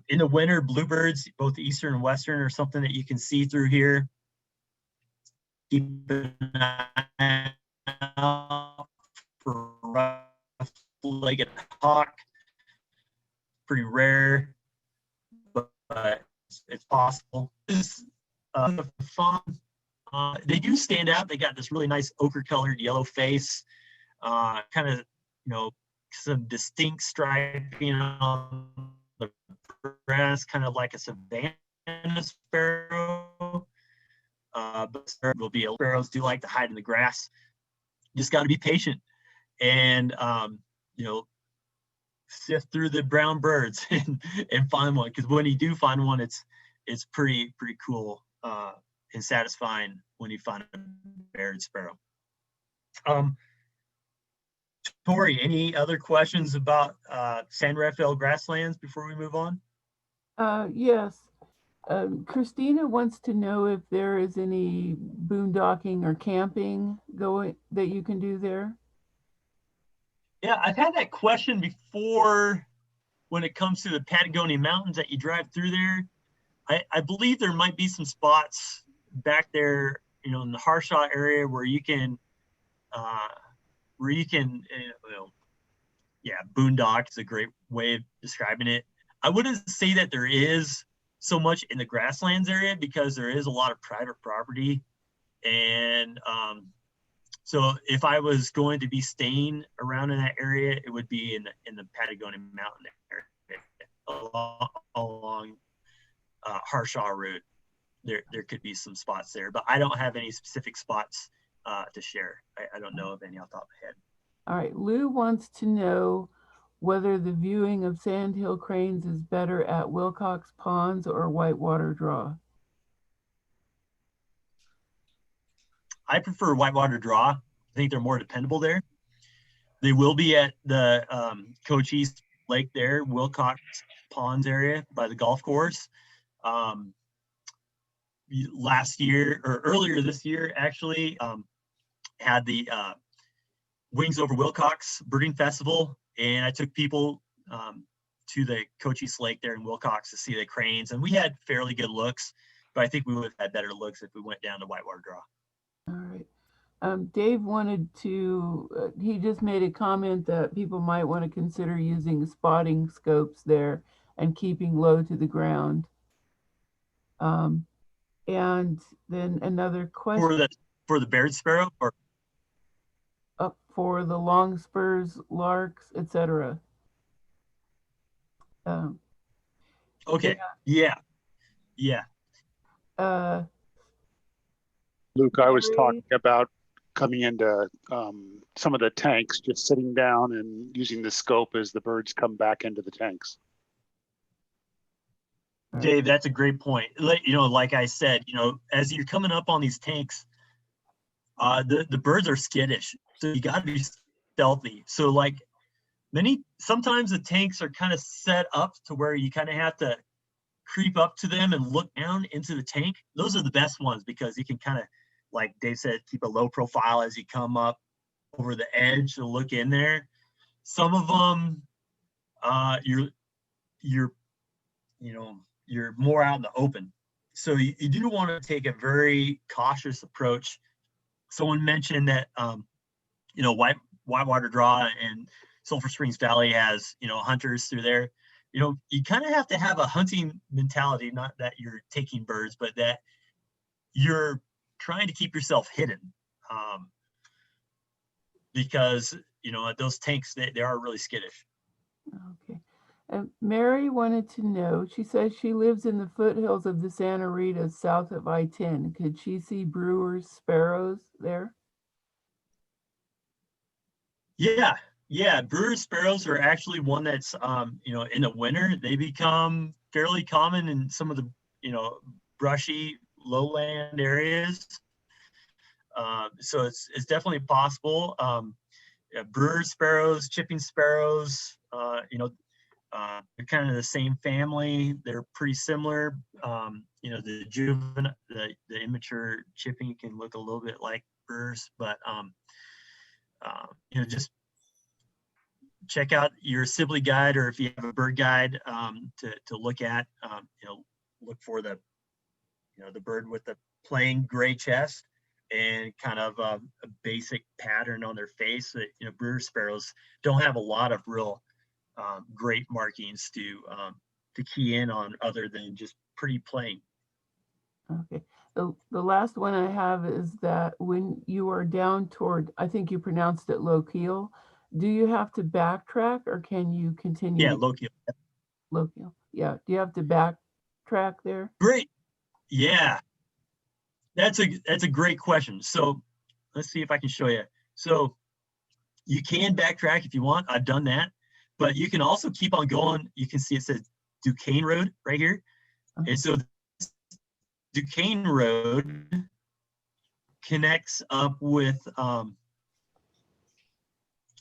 In the winter, bluebirds, both eastern and western, are something that you can see through here. Keep an eye out for rough-legged hawk. Pretty rare, but it's possible. It's fun. They do stand out. They got this really nice ochre-colored yellow face, kind of, you know, some distinct striping on the breast, kind of like a savanna sparrow. But sparrows do like to hide in the grass. Just got to be patient and, you know, sift through the brown birds and find one. Because when you do find one, it's pretty cool and satisfying when you find a barred sparrow. Tori, any other questions about San Rafael Grasslands before we move on? Yes. Christina wants to know if there is any boondocking or camping going that you can do there. Yeah, I've had that question before when it comes to the Patagonia Mountains that you drive through there. I believe there might be some spots back there, you know, in the Harshaw area where you can, yeah, boondock is a great way of describing it. I wouldn't say that there is so much in the grasslands area because there is a lot of private property. And so if I was going to be staying around in that area, it would be in the Patagonia Mountain area along Harshaw Road. There could be some spots there, but I don't have any specific spots to share. I don't know of any off the top of my head. All right, Lou wants to know whether the viewing of sandhill cranes is better at Wilcox Ponds or Whitewater Draw. I prefer Whitewater Draw. I think they're more dependable there. They will be at the Cochise Lake there, Wilcox Ponds area by the golf course. Last year or earlier this year, actually, had the Wings Over Wilcox Birding Festival, and I took people to the Cochise Lake there in Wilcox to see the cranes, and we had fairly good looks, but I think we would have had better looks if we went down to Whitewater Draw. All right. Dave wanted to, he just made a comment that people might want to consider using spotting scopes there and keeping low to the ground. And then another question. For the Baird sparrow or for the long spurs, larks, etc. Okay. Yeah. Luke, I was talking about coming into some of the tanks, just sitting down and using the scope as the birds come back into the tanks. Dave, that's a great point. Like I said, as you're coming up on these tanks, the birds are skittish, so you got to be stealthy. So sometimes the tanks are kind of set up to where you kind of have to creep up to them and look down into the tank. Those are the best ones because you can kind of, like Dave said, keep a low profile as you come up over the edge to look in there. Some of them, you're more out in the open. So you do want to take a very cautious approach. Someone mentioned that, Whitewater Draw and Sulphur Springs Valley has, hunters through there. You kind of have to have a hunting mentality, not that you're taking birds, but that you're trying to keep yourself hidden. Because, those tanks, they are really skittish. Okay. Mary wanted to know, she says she lives in the foothills of the Santa Rita south of I-10. Could she see Brewer's sparrows there? Yeah. Brewer's sparrows are actually one that's, in the winter, they become fairly common in some of the, brushy lowland areas. So it's definitely possible. Brewer's sparrows, chipping sparrows, they're kind of the same family. They're pretty similar. The juvenile, the immature chipping can look a little bit like Brewer's, but just check out your Sibley guide, or if you have a bird guide to look at. Look for the bird with the plain gray chest and kind of a basic pattern on their face. That Brewer's sparrows don't have a lot of real great markings to key in on other than just pretty plain. Okay. The last one I have is that when you are down toward, I think you pronounced it Lochiel, do you have to backtrack or can you continue? Yeah, Lochiel. Lochiel. Yeah. Do you have to backtrack there? Great. Yeah. That's a great question. So let's see if I can show you. So you can backtrack if you want. I've done that. But you can also keep on going. You can see it says Duquesne Road right here. And so Duquesne Road connects up with,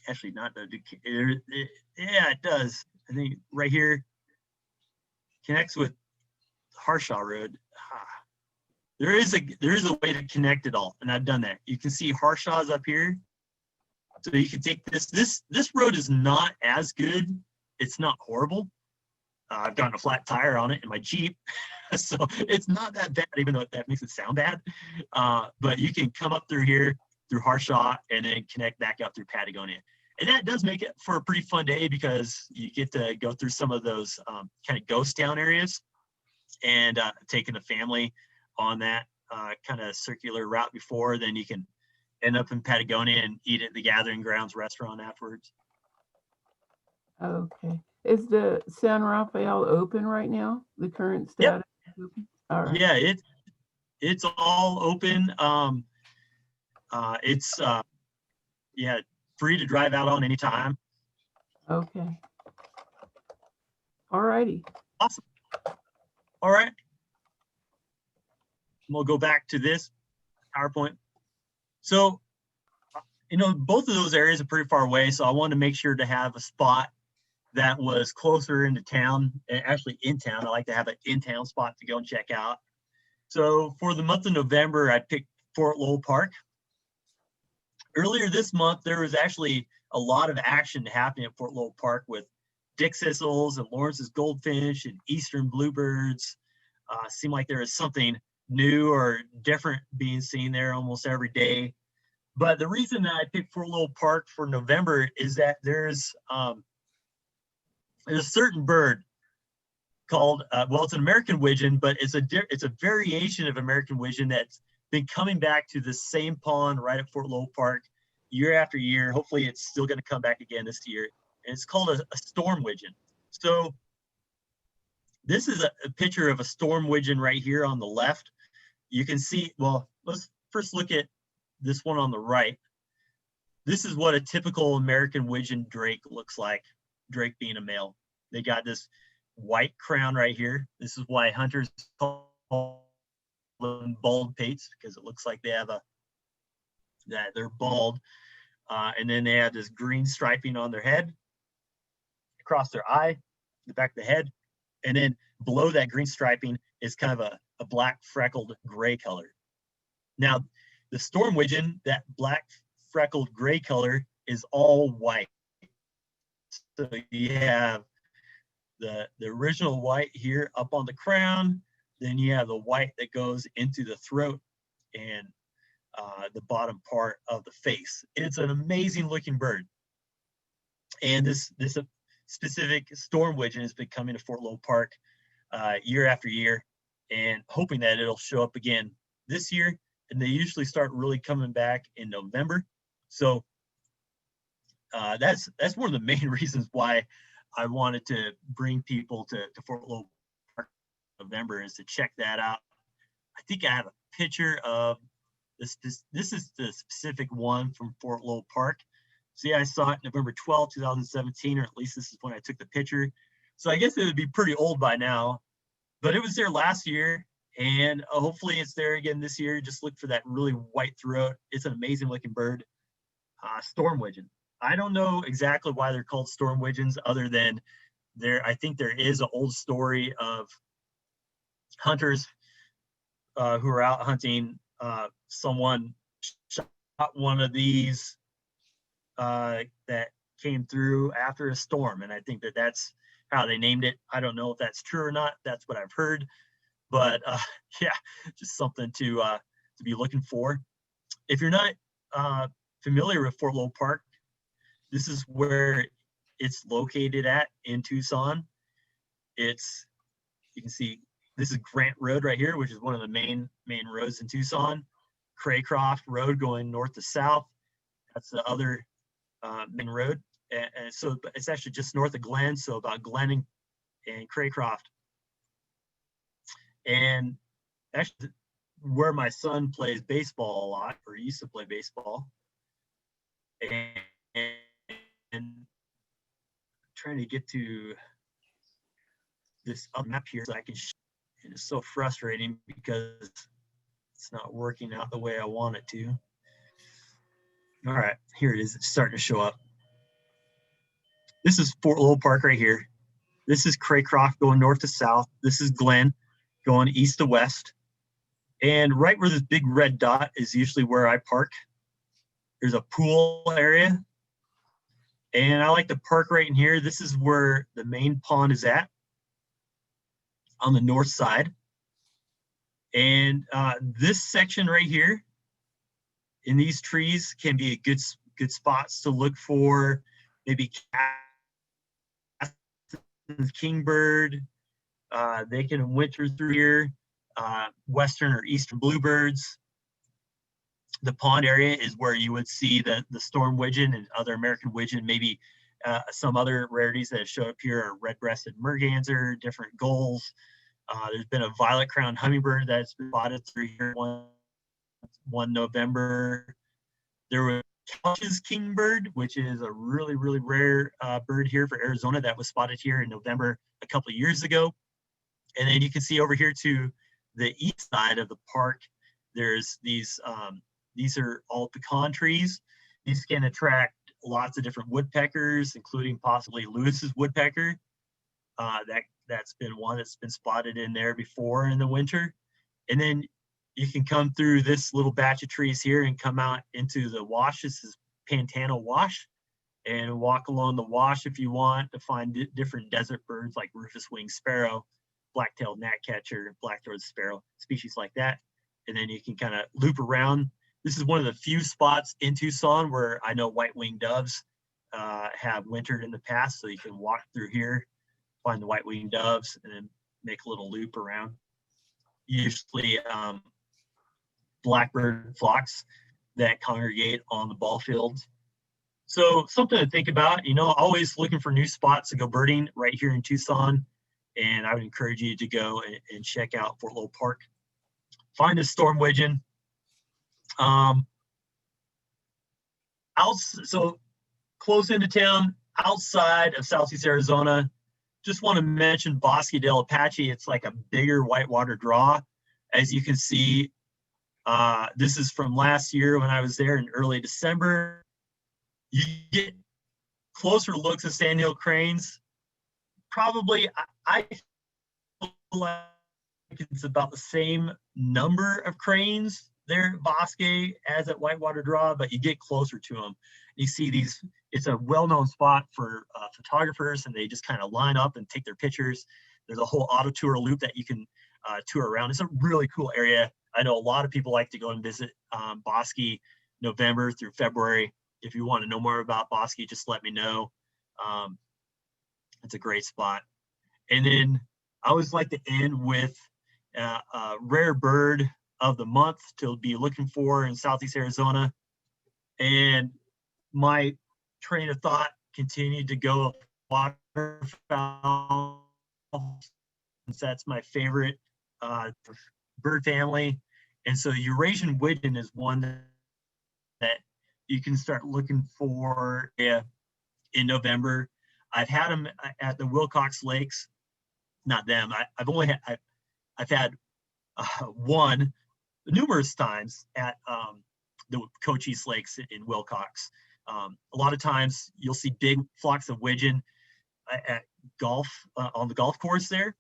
actually not the Duquesne, yeah, it does. I think right here connects with Harshaw Road. There is a way to connect it all, and I've done that. You can see Harshaw's up here. So you can take this road is not as good. It's not horrible. I've gotten a flat tire on it in my Jeep. So it's not that bad, even though that makes it sound bad. But you can come up through here, through Harshaw, and then connect back out through Patagonia. And that does make it for a pretty fun day because you get to go through some of those kind of ghost town areas. and taking the family on that kind of circular route before, then you can end up in Patagonia and eat at the Gathering Grounds restaurant afterwards. Okay. Is the San Rafael open right now? The current status is open? All right. Yeah, it's all open. It's yeah, free to drive out on anytime. Okay. All righty. Awesome. All right. We'll go back to this PowerPoint. So, both of those areas are pretty far away. So I wanted to make sure to have a spot that was closer into town, actually in town. I like to have an in-town spot to go and check out. So for the month of November, I picked Fort Lowell Park. Earlier this month, there was actually a lot of action happening at Fort Lowell Park with dick thistles and Lawrence's goldfinch and eastern bluebirds. Seemed like there was something new or different being seen there almost every day. But the reason that I picked Fort Lowell Park for November is that there's a certain bird called, well, it's an American widgeon, but it's a variation of American widgeon that's been coming back to the same pond right at Fort Lowell Park year after year. Hopefully it's still going to come back again this year. And it's called a storm widgeon. So this is a picture of a storm widgeon right here on the left. You can see, well, let's first look at this one on the right. This is what a typical American widgeon drake looks like, drake being a male. They got this white crown right here. This is why hunters call them bald pates, because it looks like they have that they're bald. And then they have this green striping on their head, across their eye, the back of the head. And then below that green striping is kind of a black freckled gray color. Now, the storm widgeon, that black freckled gray color, is all white. So you have the original white here up on the crown, then you have the white that goes into the throat and the bottom part of the face. It's an amazing looking bird. And this specific storm widgeon has been coming to Fort Lowell Park year after year, and hoping that it'll show up again this year. And they usually start really coming back in November. So that's one of the main reasons why I wanted to bring people to Fort Lowell Park in November, is to check that out. I think I have a picture of this. This is the specific one from Fort Lowell Park. See, I saw it November 12, 2017, or at least this is when I took the picture. So I guess it would be pretty old by now, but it was there last year, and hopefully it's there again this year. Just look for that really white throat. It's an amazing looking bird. Storm widgeon. I don't know exactly why they're called storm widgeons, other than I think there is an old story of hunters who are out hunting. Someone shot one of these that came through after a storm, and I think that's how they named it. I don't know if that's true or not. That's what I've heard, but yeah, just something to be looking for. If you're not familiar with Fort Lowell Park, this is where it's located at in Tucson. You can see this is Grant Road right here, which is one of the main roads in Tucson. Craycroft Road going north to south. That's the other main road. And so it's actually just north of Glen, so about Glen and Craycroft. And actually where my son plays baseball a lot, or used to play baseball. And trying to get to this map here so I can and it's so frustrating because it's not working out the way I want it to. All right, here it is. It's starting to show up. This is Fort Lowell Park right here. This is Craycroft going north to south. This is Glen going east to west. And right where this big red dot is usually where I park. There's a pool area. And I like to park right in here. This is where the main pond is at, on the north side. And this section right here in these trees can be a good spots to look for maybe kingbird, They can winter through here. Western or eastern bluebirds. The pond area is where you would see the storm widgeon and other American widgeon, maybe some other rarities that show up here are red-breasted merganser, different gulls. There's been a violet-crowned hummingbird that's been spotted through here one November. There was Couch's kingbird, which is a really, really rare bird here for Arizona that was spotted here in November a couple of years ago. And then you can see over here to the east side of the park, there's these are all pecan trees. These can attract lots of different woodpeckers, including possibly Lewis's woodpecker. That's been one that's been spotted in there before in the winter. And then you can come through this little batch of trees here and come out into the wash. This is Pantano Wash, and walk along the wash if you want to find different desert birds like rufous-winged sparrow, black-tailed gnatcatcher, black-throated sparrow, species like that. And then you can kind of loop around. This is one of the few spots in Tucson where I know white-winged doves have wintered in the past, so you can walk through here, find the white-winged doves, and then make a little loop around. Usually blackbird flocks that congregate on the ball fields. So something to think about, always looking for new spots to go birding right here in Tucson. And I would encourage you to go and check out Fort Lowell Park. Find a storm widgeon. So close into town, outside of Southeast Arizona, just want to mention Bosque del Apache. It's like a bigger whitewater draw. As you can see, this is from last year when I was there in early December. You get closer looks at sandhill cranes. Probably, I feel like it's about the same number of cranes there at Bosque as at Whitewater Draw, but you get closer to them. You see these, it's a well-known spot for photographers, and they just kind of line up and take their pictures. There's a whole auto tour loop that you can tour around. It's a really cool area. I know a lot of people like to go and visit Bosque November through February. If you want to know more about Bosque, just let me know. It's a great spot. And then I always like to end with a rare bird of the month to be looking for in Southeast Arizona. And my train of thought continued to go waterfowl, since that's my favorite bird family. And so Eurasian widgeon is one that you can start looking for in November. I've had them at the Wilcox Lakes, not them. I've had one numerous times at the Cochise Lakes in Wilcox. A lot of times you'll see big flocks of widgeon at golf on the golf course there,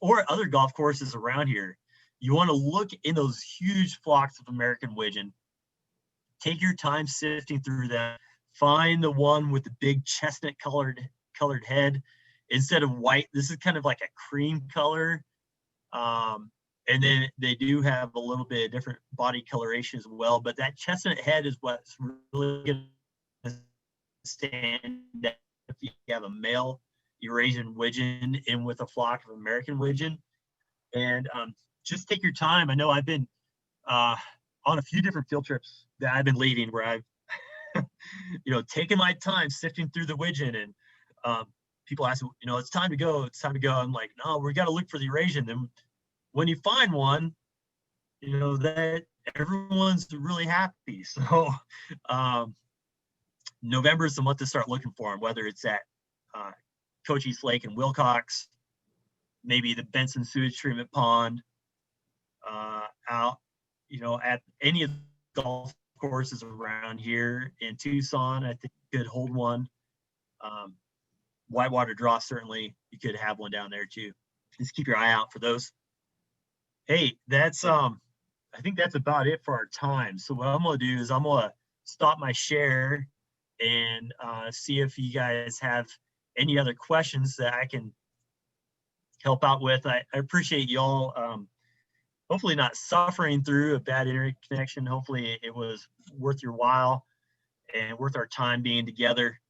or other golf courses around here. You want to look in those huge flocks of American widgeon. Take your time sifting through them. Find the one with the big chestnut colored head instead of white. This is kind of like a cream color. And then they do have a little bit of different body coloration as well, but that chestnut head is what's really going to stand out if you have a male Eurasian widgeon in with a flock of American widgeon. And just take your time. I know I've been on a few different field trips that I've been leading where I've taken my time sifting through the widgeon, and people ask, it's time to go. I'm like, no, we got to look for the Eurasian. Then when you find one, that everyone's really happy. So November is the month to start looking for them, whether it's at Cochise Lake and Wilcox, maybe the Benson Sewage Treatment Pond, out, at any of the golf courses around here in Tucson. I think you could hold one. Whitewater Draw, certainly you could have one down there too. Just keep your eye out for those. Hey, that's I think that's about it for our time. So what I'm gonna do is I'm gonna stop my share and see if you guys have any other questions that I can help out with. I appreciate y'all hopefully not suffering through a bad internet connection. Hopefully it was worth your while and worth our time being together.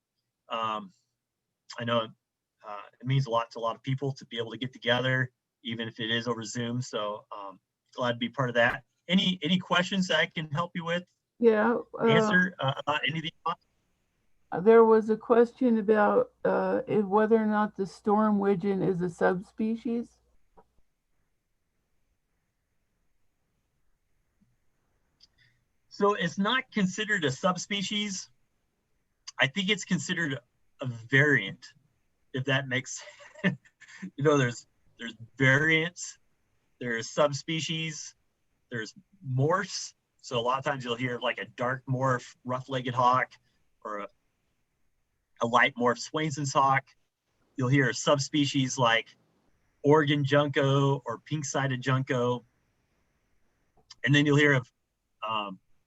I know it means a lot to a lot of people to be able to get together, even if it is over Zoom. So glad to be part of that. Any questions that I can help you with? Yeah. Answer about any of these? There was a question about whether or not the storm widgeon is a subspecies. So it's not considered a subspecies. I think it's considered a variant, if that makes sense. There's variants, there's subspecies, there's morphs. So a lot of times you'll hear like a dark morph, rough-legged hawk, or a light morph Swainson's hawk. You'll hear a subspecies like Oregon junco or pink-sided junco. And then you'll hear of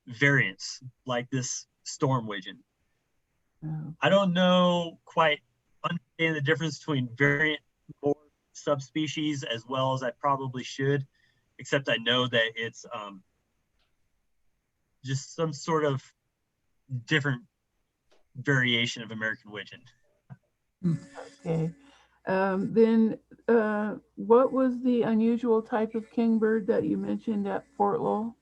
variants like this storm widgeon. I don't know quite understand the difference between variant or subspecies as well as I probably should, except I know that it's just some sort of different variation of American widgeon. Okay. Then what was the unusual type of kingbird that you mentioned at Fort Lowell?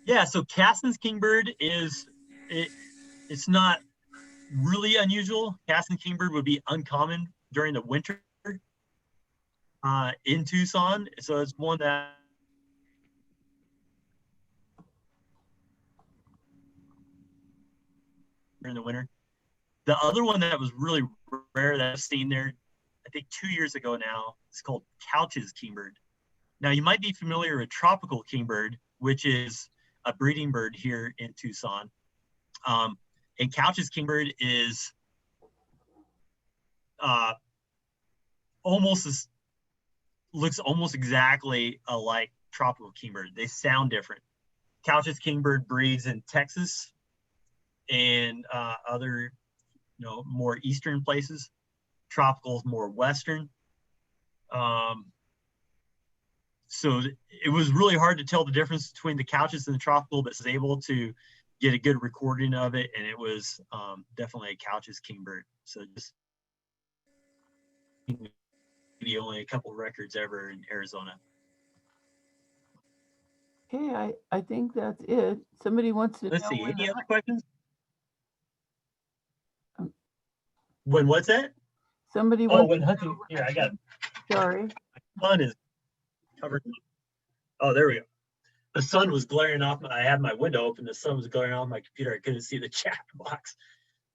Yeah, so Cassin's kingbird it's not really unusual. Cassin kingbird would be uncommon during the winter in Tucson. So it's one that during the winter. The other one that was really rare that I've seen there, I think 2 years ago now, it's called Couch's kingbird. Now you might be familiar with tropical kingbird, which is a breeding bird here in Tucson. And Couch's kingbird is looks almost exactly like tropical kingbird. They sound different. Couch's kingbird breeds in Texas and other, more eastern places. Tropical is more western. So it was really hard to tell the difference between the Couch's and the tropical, but was able to get a good recording of it, and it was definitely a Couch's kingbird. So just maybe only a couple records ever in Arizona. Okay, I think that's it. Somebody wants to Let's know see, when any the- other questions? When what's that? somebody Oh, wants when to hunting. know- Here, I got Sorry. my sun is covered. Oh, there we go. The sun was glaring off. I had my window open. The sun was glaring off my computer. I couldn't see the chat box.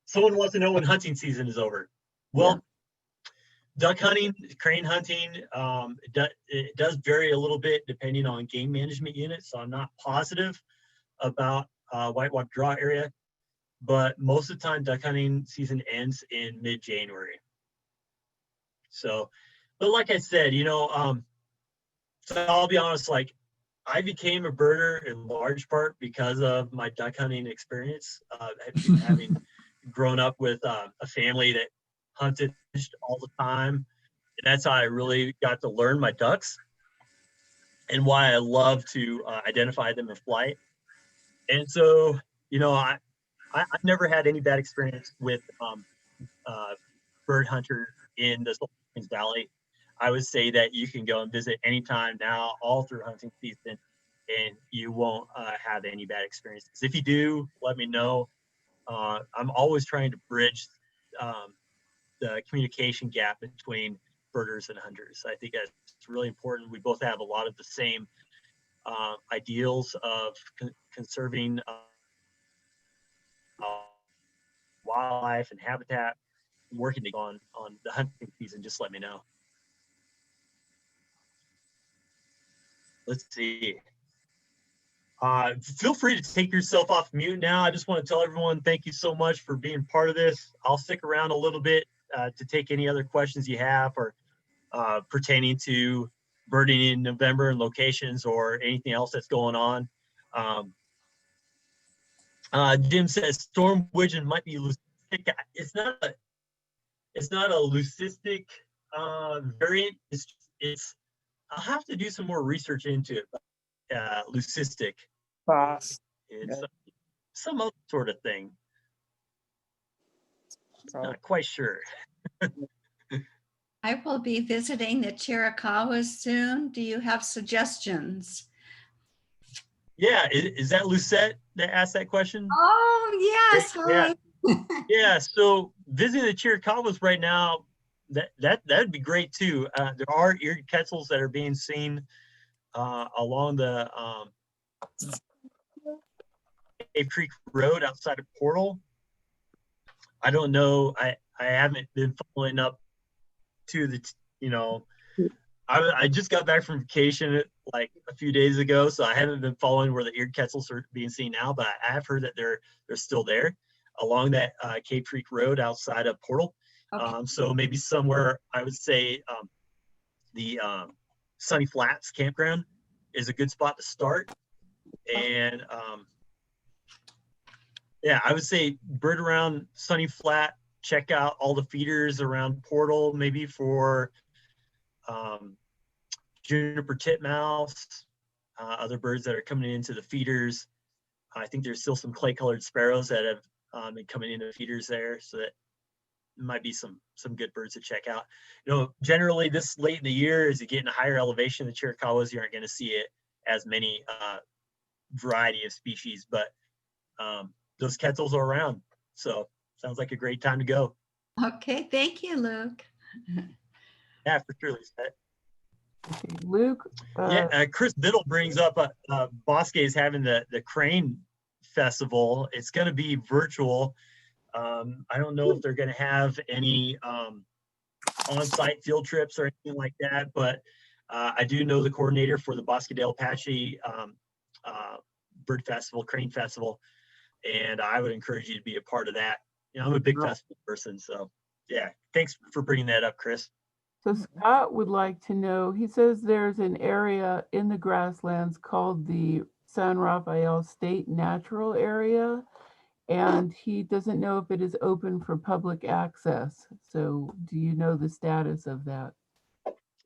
Someone wants to know when hunting season is over. Well, duck hunting, crane hunting, it does vary a little bit depending on game management unit. So I'm not positive about Whitewater Draw area, but most of the time duck hunting season ends in mid-January. So, but like I said, so I'll be honest, like I became a birder in large part because of my duck hunting experience, having grown up with a family that hunted all the time. And that's how I really got to learn my ducks and why I love to identify them in flight. And so, I've never had any bad experience with bird hunter in the Sulphur Springs Valley. I would say that you can go and visit anytime now, all through hunting season, and you won't have any bad experiences. If you do, let me know. I'm always trying to bridge the communication gap between birders and hunters. I think that's really important. We both have a lot of the same ideals of conserving wildlife and habitat. I'm working on the hunting season. Just let me know. Let's see. Feel free to take yourself off mute now. I just want to tell everyone thank you so much for being part of this. I'll stick around a little bit to take any other questions you have or pertaining to birding in November and locations or anything else that's going on. Jim says storm widgeon might be leucistic. It's not a leucistic variant. It's I'll have to do some more research into it. Leucistic. Bosque. It's some other sort of thing. So Not quite sure. I will be visiting the Chiricahuas soon. Do you have suggestions? Yeah, is that Lucette that asked that question? Oh, yes. Yeah. Hi. Yeah, so visiting the Chiricahuas right now, that'd be great too. There are eared quetzals that are being seen along the Cave Creek Road outside of Portal. I don't know. I haven't been following up to the, I just got back from vacation like a few days ago, so I haven't been following where the eared quetzals are being seen now, but I have heard that they're still there along that Cave Creek Road outside of Portal. Okay. So maybe somewhere I would say the Sunny Flats campground is a good spot to start. And yeah, I would say bird around Sunny Flat, check out all the feeders around Portal, maybe for juniper titmouse, other birds that are coming into the feeders. I think there's still some clay-colored sparrows that have been coming into feeders there, so that might be some good birds to check out. Generally this late in the year, as you get in a higher elevation, the Chiricahuas, you aren't going to see it as many variety of species, but those quetzals are around, so sounds like a great time to go. Okay. Thank you, Luke. Yeah, for sure, Lisa. Okay, Luke. Yeah, Chris Biddle brings up Bosque is having the Crane Festival. It's going to be virtual. I don't know if they're going to have any on-site field trips or anything like that, but I do know the coordinator for the Bosque del Apache Bird Festival, Crane Festival, and I would encourage you to be a part of that. I'm a big festival person, so yeah. Thanks for bringing that up, Chris. So Scott would like to know, he says there's an area in the grasslands called the San Rafael State Natural Area, and he doesn't know if it is open for public access. So do you know the status of that?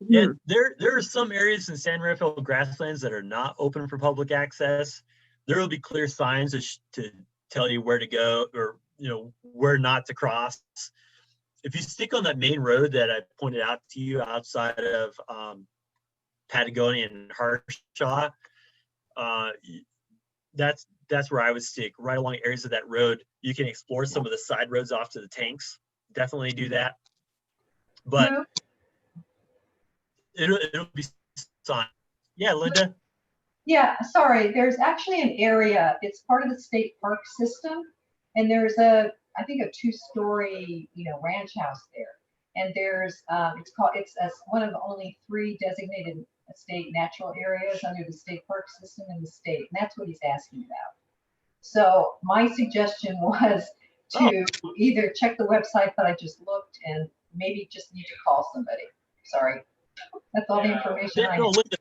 Yeah, there are some areas in San Rafael Grasslands that are not open for public access. There will be clear signs to tell you where to go, or where not to cross. If you stick on that main road that I pointed out to you outside of Patagonia and Harshaw, that's where I would stick, right along areas of that road. You can explore some of the side roads off to the tanks. Definitely do that. But it'll be fine. Yeah, Linda? Yeah, sorry. There's actually an area, it's part of the state park system, and there's I think a 2-story, ranch house there. And there's, it's one of only 3 designated state natural areas under the state park system in the state. And that's what he's asking about. So my suggestion was to either check the website that I just looked and maybe just need to call somebody. Sorry. That's all the information I have. Linda,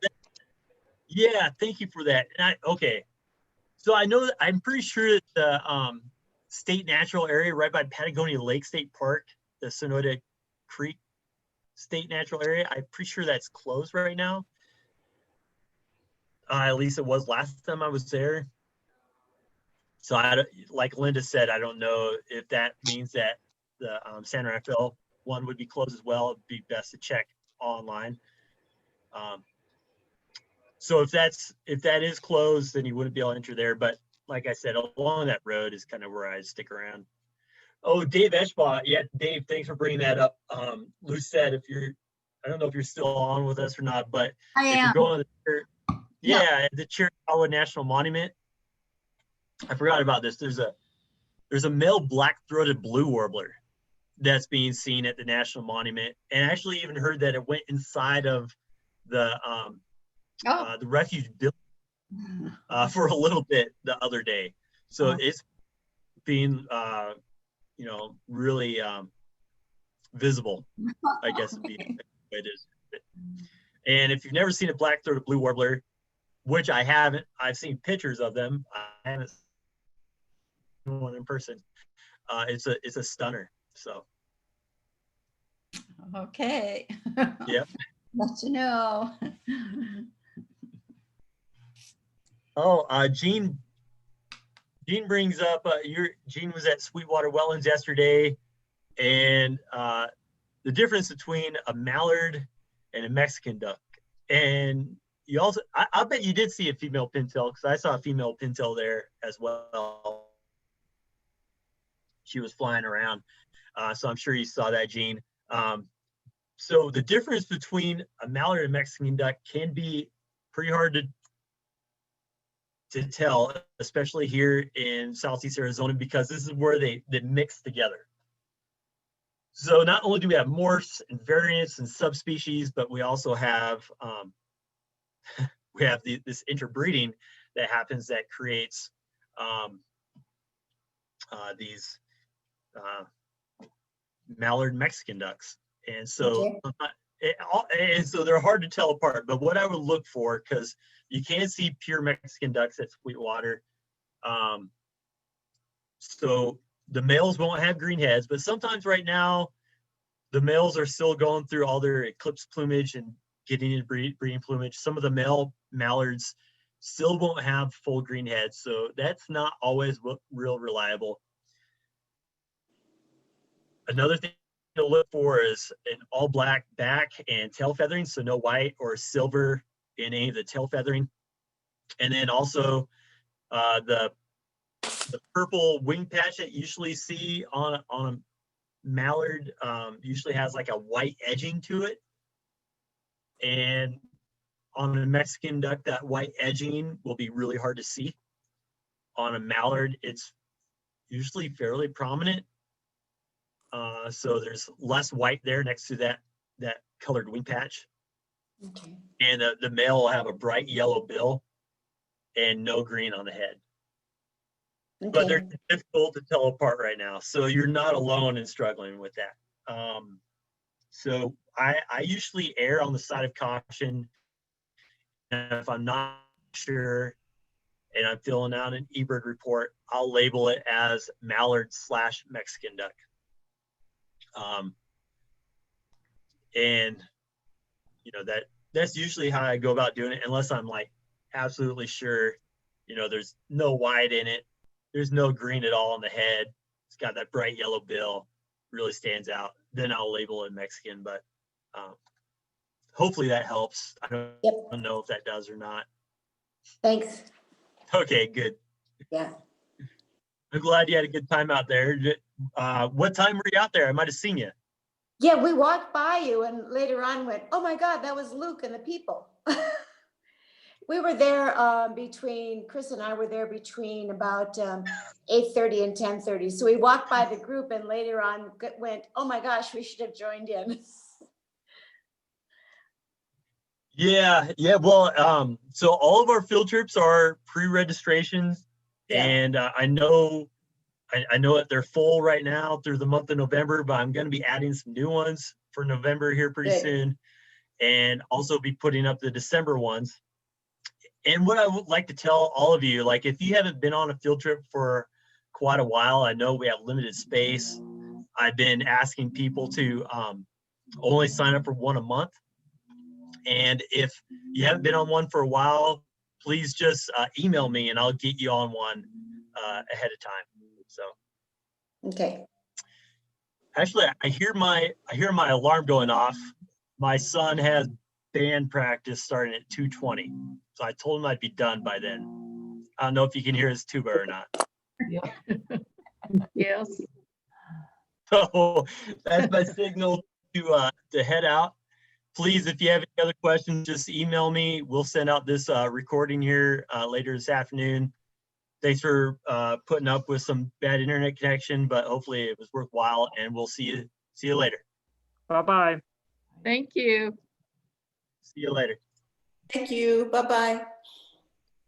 yeah, thank you for that. Okay. So I know that I'm pretty sure that the state natural area right by Patagonia Lake State Park, the Sonoda Creek State Natural Area, I'm pretty sure that's closed right now. At least it was last time I was there. So like Linda said, I don't know if that means that the San Rafael one would be closed as well. It'd be best to check online. So if that is closed, then you wouldn't be able to enter there. But like I said, along that road is kind of where I stick around. Oh, Dave Eschbaugh. Yeah, Dave, thanks for bringing that up. Lou said, I don't know if you're still on with us or not, but I if am. you're going to the Chiricahuas National Monument, I forgot about this. There's a male black-throated blue warbler that's being seen at the National Monument, and I actually even heard that it went inside of the refuge building for a little bit the other day. So it's being really visible, I guess would be the way it is. And if you've never seen a black-throated blue warbler, which I haven't, I've seen pictures of them. I haven't seen one in person. It's a stunner. So. Okay. Yep. Let you know. Gene brings up Gene was at Sweetwater Wetlands yesterday. And the difference between a mallard and a Mexican duck. And you also, I bet you did see a female pintail, because I saw a female pintail there as well. She was flying around. So I'm sure you saw that, Gene. So the difference between a mallard and Mexican duck can be pretty hard to tell, especially here in Southeast Arizona, because this is where they mix together. So not only do we have morphs and variants and subspecies, but we also have this interbreeding that happens that creates these mallard Mexican ducks. And so, and so they're hard to tell apart. But what I would look for, because you can't see pure Mexican ducks at Sweetwater, so the males won't have green heads. But sometimes right now, the males are still going through all their eclipse plumage and getting into breeding plumage. Some of the male mallards still won't have full green heads, so that's not always real reliable. Another thing to look for is an all black back and tail feathering, so no white or silver in any of the tail feathering. And then also the purple wing patch that you usually see on a mallard usually has like a white edging to it. And on a Mexican duck, that white edging will be really hard to see. On a mallard, it's usually fairly prominent. So there's less white there next to that colored wing patch. Okay. And the male will have a bright yellow bill and no green on the head. Okay. But they're difficult to tell apart right now. So you're not alone in struggling with that. So I usually err on the side of caution. And if I'm not sure and I'm filling out an eBird report, I'll label it as mallard / Mexican duck. And you know, that's usually how I go about doing it, unless I'm like absolutely sure, you know, there's no white in it, there's no green at all on the head, it's got that bright yellow bill, really stands out, then I'll label it Mexican. But hopefully that helps. I don't know if that does or not. Thanks. Okay, good. Yeah. I'm glad you had a good time out there. What time were you out there? I might have seen you. Yeah, we walked by you and later on went, oh my God, that was Luke and the people. We were there between, Chris and I were there between about 8:30 and 10:30. So we walked by the group and later on went, oh my gosh, we should have joined in. Yeah. Well, so all of our field trips are pre-registrations. Yeah. And I know that they're full right now through the month of November, but I'm going to be adding some new ones for November here pretty soon, and also be putting up the December ones. And what I would like to tell all of you, like if you haven't been on a field trip for quite a while, I know we have limited space. I've been asking people to only sign up for one a month. And if you haven't been on one for a while, please just email me and I'll get you on one ahead of time. So, Okay. actually, I hear my alarm going off. My son has band practice starting at 2:20, so I told him I'd be done by then. I don't know if you can hear his tuba or not. Yeah. Yes. So that's my signal to head out. Please, if you have any other questions, just email me. We'll send out this recording here later this afternoon. Thanks for putting up with some bad internet connection, but hopefully it was worthwhile, and we'll see you later. Bye-bye. Thank you. See you later. Thank you. Bye-bye.